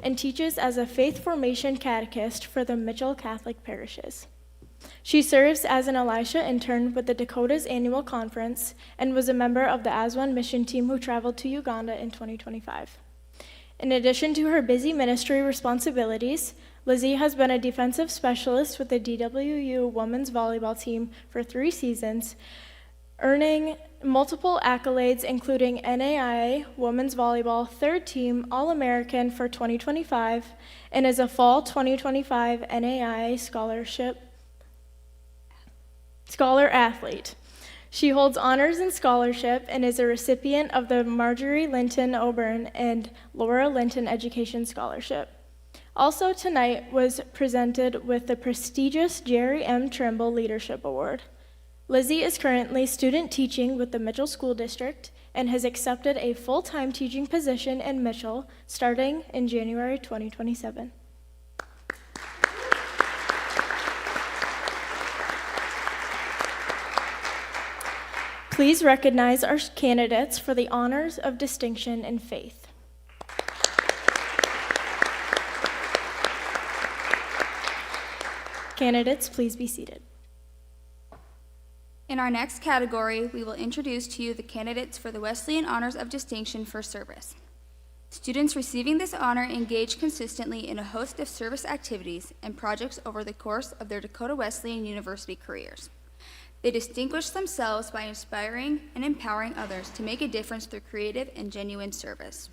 and teaches as a faith formation catechist for the Mitchell Catholic parishes. She serves as an Elisha intern with the Dakota's annual conference and was a member of the Aswan mission team who traveled to Uganda in 2025. In addition to her busy ministry responsibilities, Lizzie has been a defensive specialist with the DWU women's volleyball team for 3 seasons, earning multiple accolades including NAIA Women's Volleyball 3rd Team All-American for 2025 and is a Fall 2025 NAIA Scholar Athlete. She holds honors in scholarship and is a recipient of the Marjorie Linton Oburn and Laura Linton Education Scholarship. Also tonight was presented with the prestigious Jerry M. Trimble Leadership Award. Lizzie is currently student teaching with the Mitchell School District and has accepted a full-time teaching position in Mitchell starting in January 2027. Please recognize our candidates for the Honors of Distinction in Faith. Candidates, please be seated. In our next category, we will introduce to you the candidates for the Wesleyan Honors of Distinction for Service. Students receiving this honor engage consistently in a host of service activities and projects over the course of their Dakota Wesleyan University careers. They distinguish themselves by inspiring and empowering others to make a difference through creative and genuine service.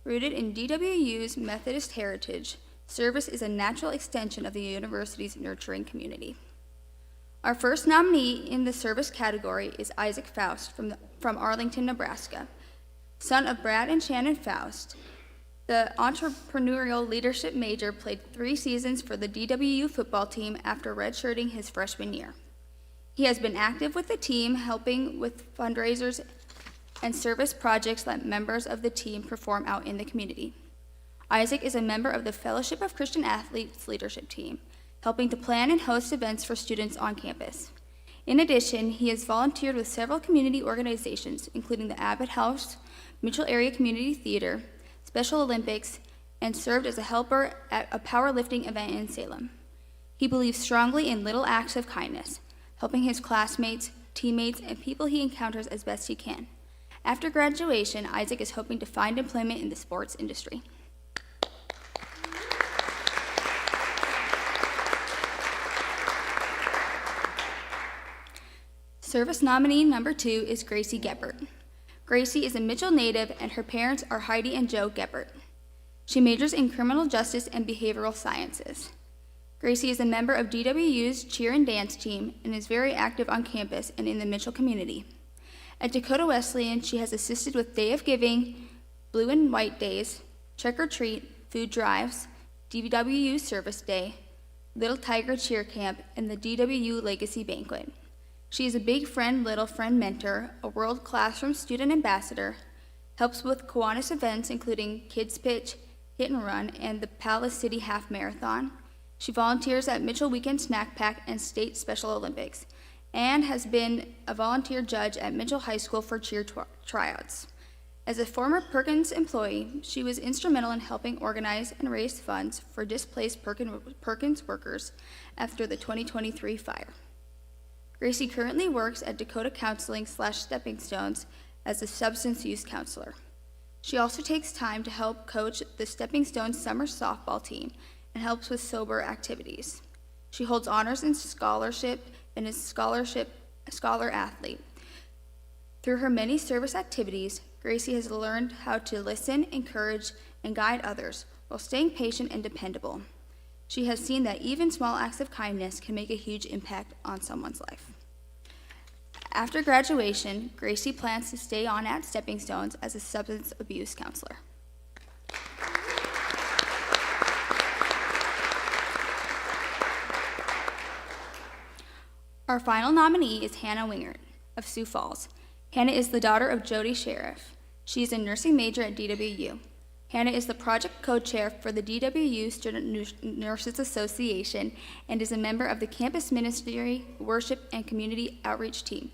Rooted in DWU's Methodist heritage, service is a natural extension of the university's nurturing community. Our first nominee in the service category is Isaac Faust from Arlington, Nebraska. Son of Brad and Shannon Faust, the entrepreneurial leadership major played 3 seasons for the DWU football team after redshirting his freshman year. He has been active with the team, helping with fundraisers and service projects that members of the team perform out in the community. Isaac is a member of the Fellowship of Christian Athletes leadership team, helping to plan and host events for students on campus. In addition, he has volunteered with several community organizations, including the Abbott House, Mitchell Area Community Theater, Special Olympics, and served as a helper at a powerlifting event in Salem. He believes strongly in little acts of kindness, helping his classmates, teammates, and people he encounters as best he can. After graduation, Isaac is hoping to find employment in the sports industry. Service nominee number 2 is Gracie Geppert. Gracie is a Mitchell native, and her parents are Heidi and Joe Geppert. She majors in criminal justice and behavioral sciences. Gracie is a member of DWU's cheer and dance team and is very active on campus and in the Mitchell community. At Dakota Wesleyan, she has assisted with Day of Giving, Blue and White Days, Trick or Treat, food drives, DWU Service Day, Little Tiger Cheer Camp, and the DWU Legacy Banquet. She is a big friend, little friend mentor, a world classroom student ambassador, helps with Kiwanis events including Kids Pitch, Hit and Run, and the Palace City Half Marathon. She volunteers at Mitchell Weekend Snack Pack and State Special Olympics, and has been a volunteer judge at Mitchell High School for cheer tryouts. As a former Perkins employee, she was instrumental in helping organize and raise funds for displaced Perkins workers after the 2023 fire. Gracie currently works at Dakota Counseling / Stepping Stones as a substance use counselor. She also takes time to help coach the Stepping Stones summer softball team and helps with sober activities. She holds honors in scholarship and is scholar athlete. Through her many service activities, Gracie has learned how to listen, encourage, and guide others while staying patient and dependable. She has seen that even small acts of kindness can make a huge impact on someone's life. After graduation, Gracie plans to stay on at Stepping Stones as a substance abuse counselor. Our final nominee is Hannah Wingert of Sioux Falls. Hannah is the daughter of Jody Sheriff. She is a nursing major at DWU. Hannah is the project co-chair for the DWU Student Nurses Association and is a member of the campus ministry, worship, and community outreach team.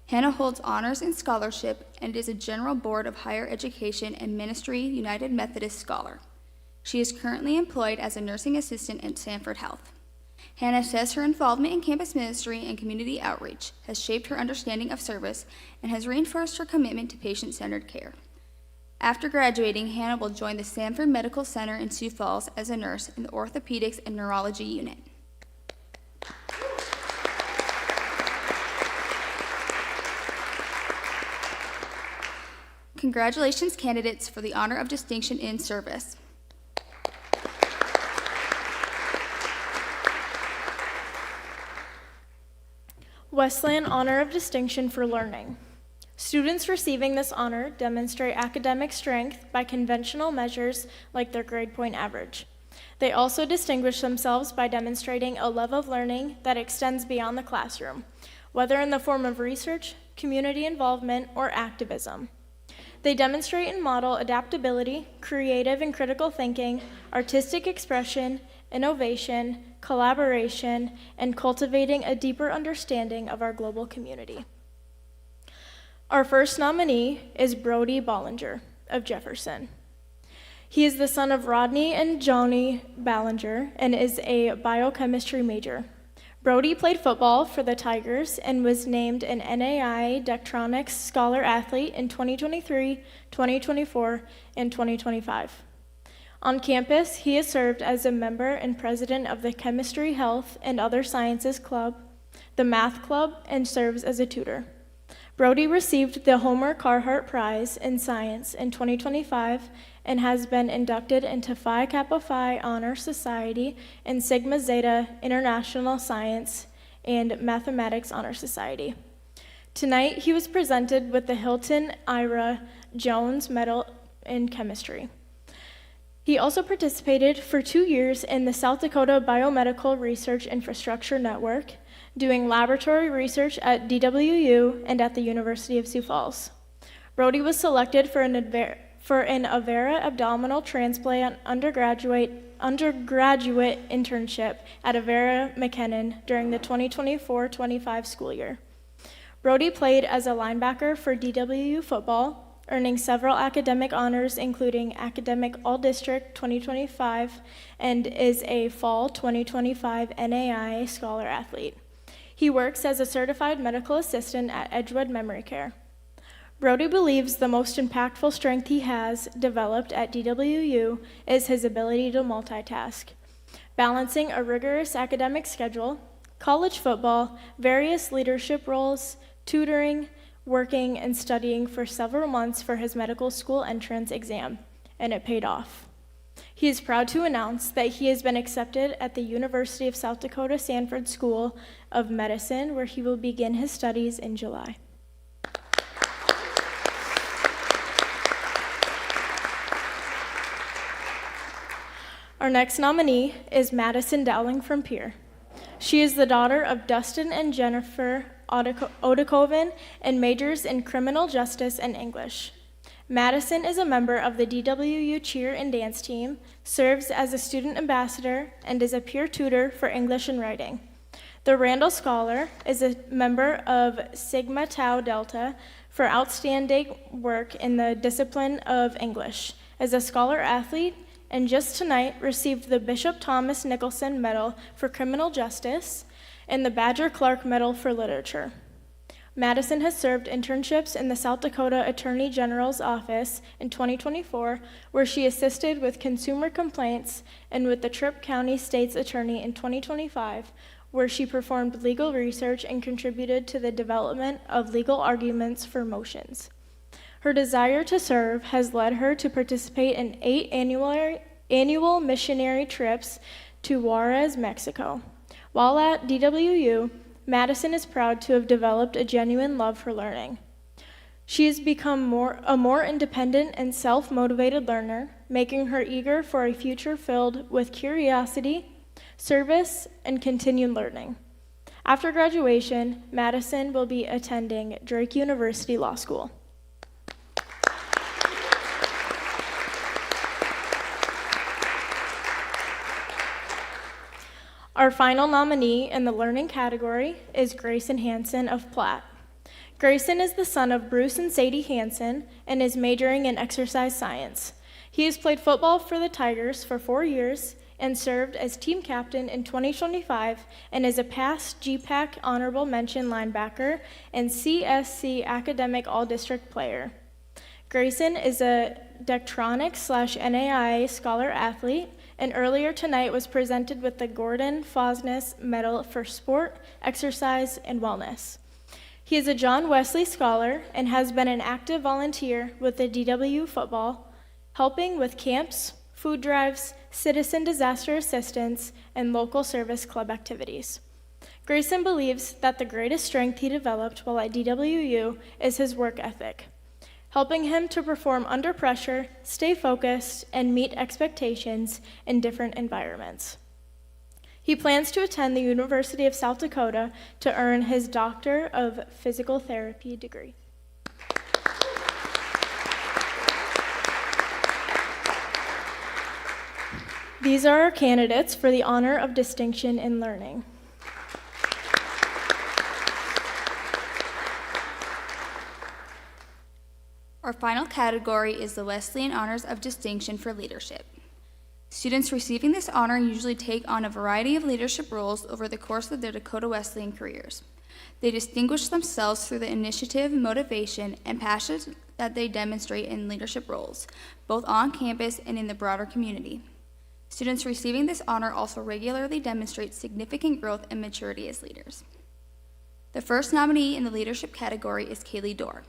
Hannah holds honors in scholarship and is a General Board of Higher Education and Ministry United Methodist Scholar. She is currently employed as a nursing assistant at Sanford Health. Hannah says her involvement in campus ministry and community outreach has shaped her understanding of service and has reinforced her commitment to patient-centered care. After graduating, Hannah will join the Sanford Medical Center in Sioux Falls as a nurse in the orthopedics and neurology unit. Congratulations, candidates, for the honor of distinction in service. Wesleyan Honor of Distinction for Learning. Students receiving this honor demonstrate academic strength by conventional measures like their grade point average. They also distinguish themselves by demonstrating a love of learning that extends beyond the classroom, whether in the form of research, community involvement, or activism. They demonstrate and model adaptability, creative and critical thinking, artistic expression, innovation, collaboration, and cultivating a deeper understanding of our global community. Our first nominee is Brody Bollinger of Jefferson. He is the son of Rodney and Johnny Ballinger and is a biochemistry major. Brody played football for the Tigers and was named an NAIA Daktronics Scholar Athlete in 2023, 2024, and 2025. On campus, he has served as a member and president of the Chemistry, Health, and Other Sciences Club, the Math Club, and serves as a tutor. Brody received the Homer Carhart Prize in Science in 2025 and has been inducted into Phi Kappa Phi Honor Society and Sigma Zeta International Science and Mathematics Honor Society. Tonight, he was presented with the Hilton Ira Jones Medal in Chemistry. He also participated for 2 years in the South Dakota Biomedical Research Infrastructure Network, doing laboratory research at DWU and at the University of Sioux Falls. Brody was selected for an Avera abdominal transplant undergraduate internship at Avera McKinnon during the 2024-25 school year. Brody played as a linebacker for DWU football, earning several academic honors, including Academic All-District 2025, and is a Fall 2025 NAIA Scholar Athlete. He works as a certified medical assistant at Edgewood Memory Care. Brody believes the most impactful strength he has developed at DWU is his ability to multitask, balancing a rigorous academic schedule, college football, various leadership roles, tutoring, working, and studying for several months for his medical school entrance exam, and it paid off. He is proud to announce that he has been accepted at the University of South Dakota Sanford School of Medicine, where he will begin his studies in July. Our next nominee is Madison Dowling from Pierre. She is the daughter of Dustin and Jennifer Odekoven and majors in criminal justice and English. Madison is a member of the DWU cheer and dance team, serves as a student ambassador, and is a peer tutor for English and writing. The Randall Scholar is a member of Sigma Tau Delta for outstanding work in the discipline of English, as a scholar athlete, and just tonight received the Bishop Thomas Nicholson Medal for Criminal Justice and the Badger Clark Medal for Literature. Madison has served internships in the South Dakota Attorney General's Office in 2024, where she assisted with consumer complaints, and with the Tripp County State's Attorney in 2025, where she performed legal research and contributed to the development of legal arguments for motions. Her desire to serve has led her to participate in 8 annual missionary trips to Juarez, Mexico. While at DWU, Madison is proud to have developed a genuine love for learning. She has become a more independent and self-motivated learner, making her eager for a future filled with curiosity, service, and continued learning. After graduation, Madison will be attending Drake University Law School. Our final nominee in the learning category is Grayson Hansen of Platt. Grayson is the son of Bruce and Sadie Hansen and is majoring in exercise science. He has played football for the Tigers for 4 years and served as team captain in 2025 and is a past GPAC honorable mention linebacker and CSC academic all-district player. Grayson is a Dectronics/NAIA scholar athlete, and earlier tonight was presented with the Gordon Fosnes Medal for Sport, Exercise, and Wellness. He is a John Wesley Scholar and has been an active volunteer with the DWU football, helping with camps, food drives, citizen disaster assistance, and local service club activities. Grayson believes that the greatest strength he developed while at DWU is his work ethic, helping him to perform under pressure, stay focused, and meet expectations in different environments. He plans to attend the University of South Dakota to earn his Doctor of Physical Therapy degree. These are our candidates for the honor of distinction in learning. Our final category is the Wesleyan Honors of Distinction for Leadership. Students receiving this honor usually take on a variety of leadership roles over the course of their Dakota Wesleyan careers. They distinguish themselves through the initiative, motivation, and passion that they demonstrate in leadership roles, both on campus and in the broader community. Students receiving this honor also regularly demonstrate significant growth and maturity as leaders. The first nominee in the leadership category is Kaylee Dorr.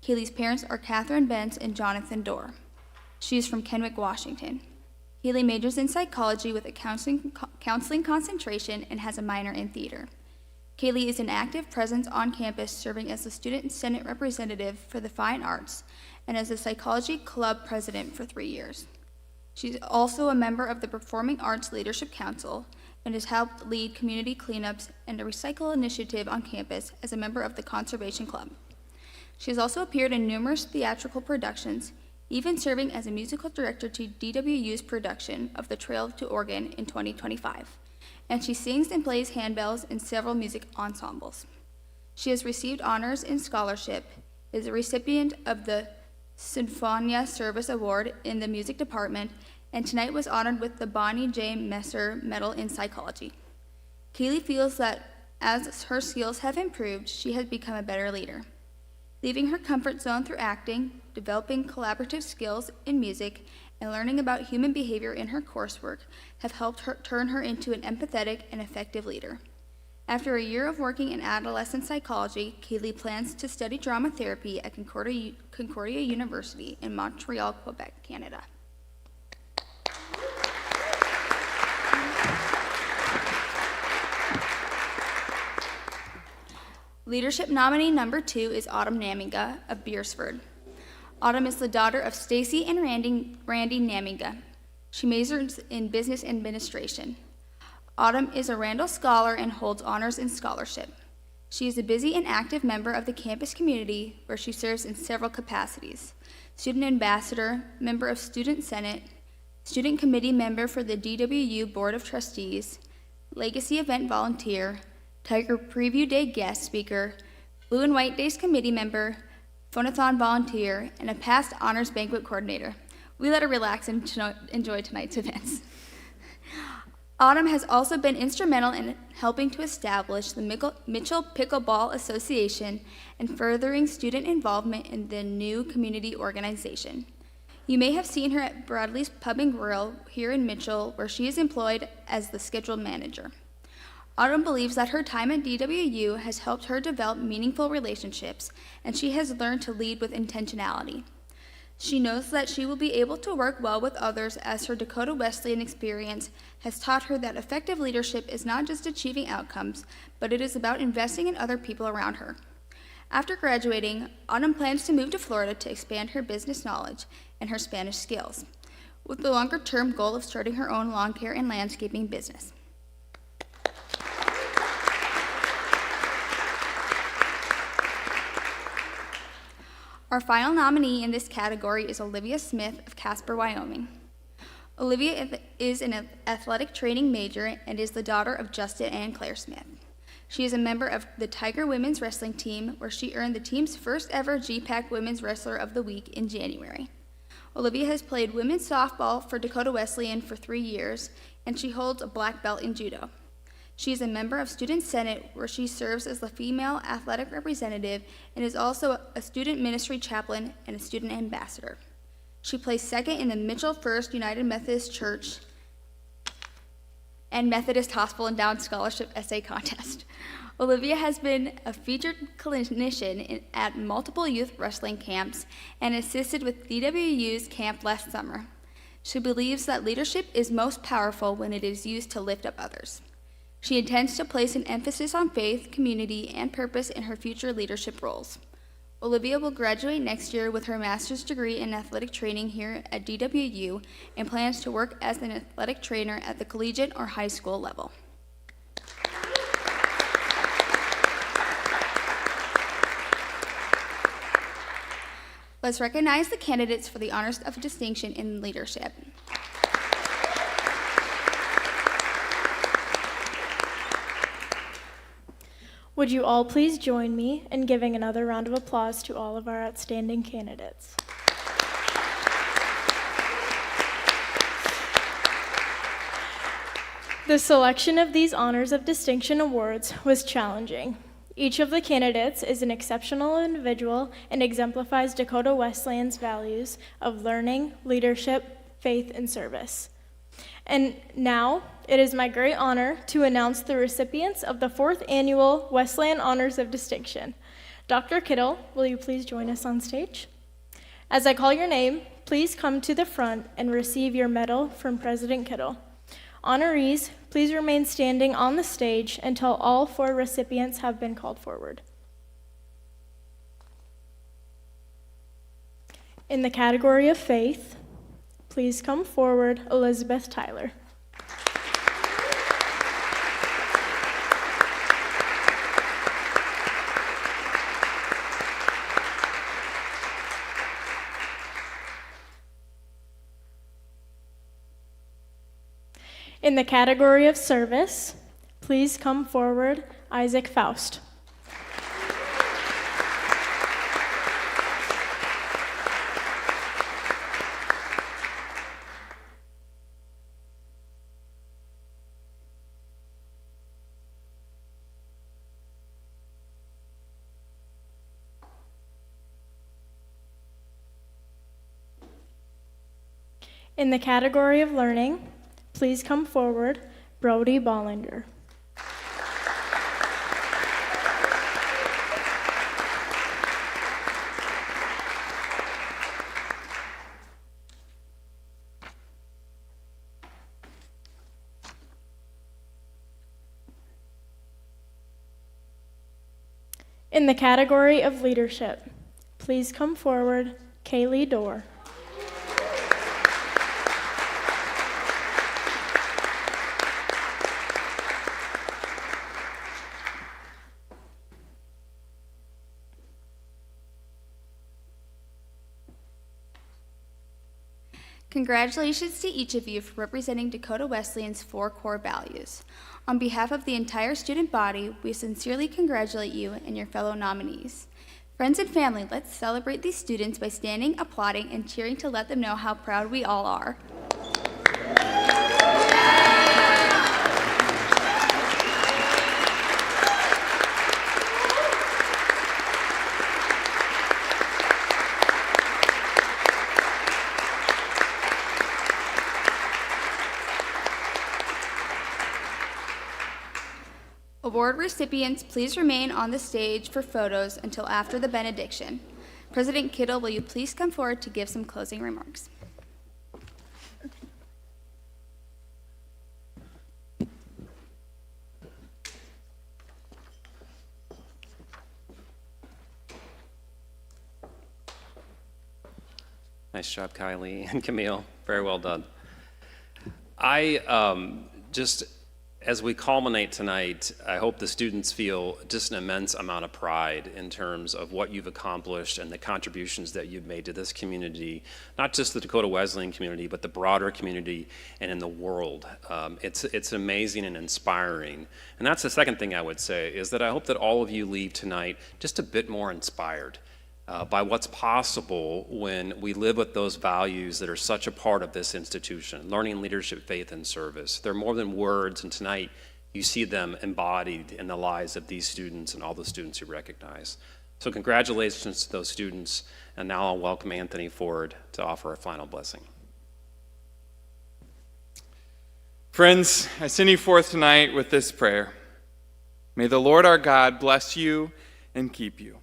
Kaylee's parents are Catherine Bentz and Jonathan Dorr. She is from Kennewick, Washington. Kaylee majors in psychology with a counseling concentration and has a minor in theater. Kaylee is an active presence on campus, serving as the Student Senate representative for the Fine Arts and as the Psychology Club president for 3 years. She's also a member of the Performing Arts Leadership Council and has helped lead community cleanups and a recycle initiative on campus as a member of the Conservation Club. She has also appeared in numerous theatrical productions, even serving as a musical director to DWU's production of The Trail to Oregon in 2025. And she sings and plays handbells in several music ensembles. She has received honors in scholarship, is a recipient of the Sinfonia Service Award in the music department, and tonight was honored with the Bonnie J. Messer Medal in Psychology. Kaylee feels that as her skills have improved, she has become a better leader. Leaving her comfort zone through acting, developing collaborative skills in music, and learning about human behavior in her coursework have helped her turn her into an empathetic and effective leader. After a year of working in adolescent psychology, Kaylee plans to study drama therapy at Concordia University in Montreal, Quebec, Canada. Leadership nominee number 2 is Autumn Naminga of Beersford. Autumn is the daughter of Stacy and Randy Naminga. She majors in business administration. Autumn is a Randall Scholar and holds honors in scholarship. She is a busy and active member of the campus community where she serves in several capacities: student ambassador, member of Student Senate, student committee member for the DWU Board of Trustees, legacy event volunteer, Tiger Preview Day guest speaker, Blue and White Days committee member, Phonathon volunteer, and a past Honors Banquet coordinator. We let her relax and enjoy tonight's events. Autumn has also been instrumental in helping to establish the Mitchell Pickleball Association and furthering student involvement in the new community organization. You may have seen her at Bradley's Pub and Grill here in Mitchell, where she is employed as the scheduled manager. Autumn believes that her time at DWU has helped her develop meaningful relationships, and she has learned to lead with intentionality. She knows that she will be able to work well with others as her Dakota Wesleyan experience has taught her that effective leadership is not just achieving outcomes, but it is about investing in other people around her. After graduating, Autumn plans to move to Florida to expand her business knowledge and her Spanish skills, with the longer-term goal of starting her own lawn care and landscaping business. Our final nominee in this category is Olivia Smith of Casper, Wyoming. Olivia is an athletic training major and is the daughter of Justin and Claire Smith. She is a member of the Tiger women's wrestling team, where she earned the team's first ever GPAC Women's Wrestler of the Week in January. Olivia has played women's softball for Dakota Wesleyan for 3 years, and she holds a black belt in judo. She is a member of Student Senate, where she serves as the female athletic representative and is also a student ministry chaplain and a student ambassador. She placed second in the Mitchell First United Methodist Church and Methodist Hospital Endowed Scholarship Essay Contest. Olivia has been a featured clinician at multiple youth wrestling camps and assisted with DWU's camp last summer. She believes that leadership is most powerful when it is used to lift up others. She intends to place an emphasis on faith, community, and purpose in her future leadership roles. Olivia will graduate next year with her master's degree in athletic training here at DWU and plans to work as an athletic trainer at the collegiate or high school level. Let's recognize the candidates for the Honors of Distinction in Leadership. Would you all please join me in giving another round of applause to all of our outstanding candidates? The selection of these Honors of Distinction awards was challenging. Each of the candidates is an exceptional individual and exemplifies Dakota Wesleyan's values of learning, leadership, faith, and service. And now, it is my great honor to announce the recipients of the 4th Annual Wesleyan Honors of Distinction. Dr. Kittle, will you please join us on stage? As I call your name, please come to the front and receive your medal from President Kittle. Honorees, please remain standing on the stage until all 4 recipients have been called forward. In the category of faith, please come forward, Elizabeth Tyler. In the category of service, please come forward, Isaac Faust. In the category of learning, please come forward, Brody Bollinger. In the category of leadership, please come forward, Kaylee Dorr. Congratulations to each of you for representing Dakota Wesleyan's 4 core values. On behalf of the entire student body, we sincerely congratulate you and your fellow nominees. Friends and family, let's celebrate these students by standing, applauding, and cheering to let them know how proud we all are. Award recipients, please remain on the stage for photos until after the benediction. President Kittle, will you please come forward to give some closing remarks? Nice job, Kylie and Camille. Very well done. Just as we culminate tonight, I hope the students feel just an immense amount of pride in terms of what you've accomplished and the contributions that you've made to this community, not just the Dakota Wesleyan community, but the broader community and in the world. It's amazing and inspiring. And that's the second thing I would say, is that I hope that all of you leave tonight just a bit more inspired by what's possible when we live with those values that are such a part of this institution: learning, leadership, faith, and service. They're more than words, and tonight you see them embodied in the lives of these students and all the students you recognize. So congratulations to those students, and now I'll welcome Anthony forward to offer a final blessing. Friends, I send you forth tonight with this prayer. May the Lord our God bless you and keep you.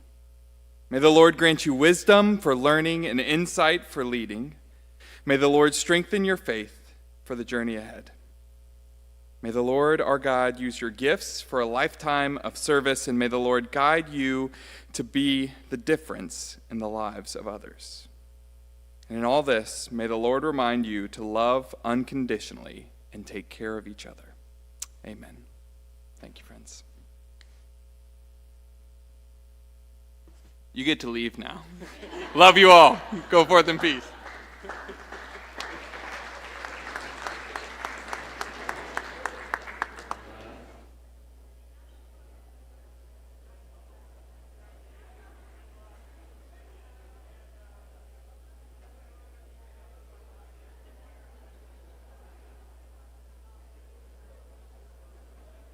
May the Lord grant you wisdom for learning and insight for leading. May the Lord strengthen your faith for the journey ahead. May the Lord our God use your gifts for a lifetime of service, and may the Lord guide you to be the difference in the lives of others. And in all this, may the Lord remind you to love unconditionally and take care of each other. Amen. Thank you, friends. You get to leave now. Love you all. Go forth in peace.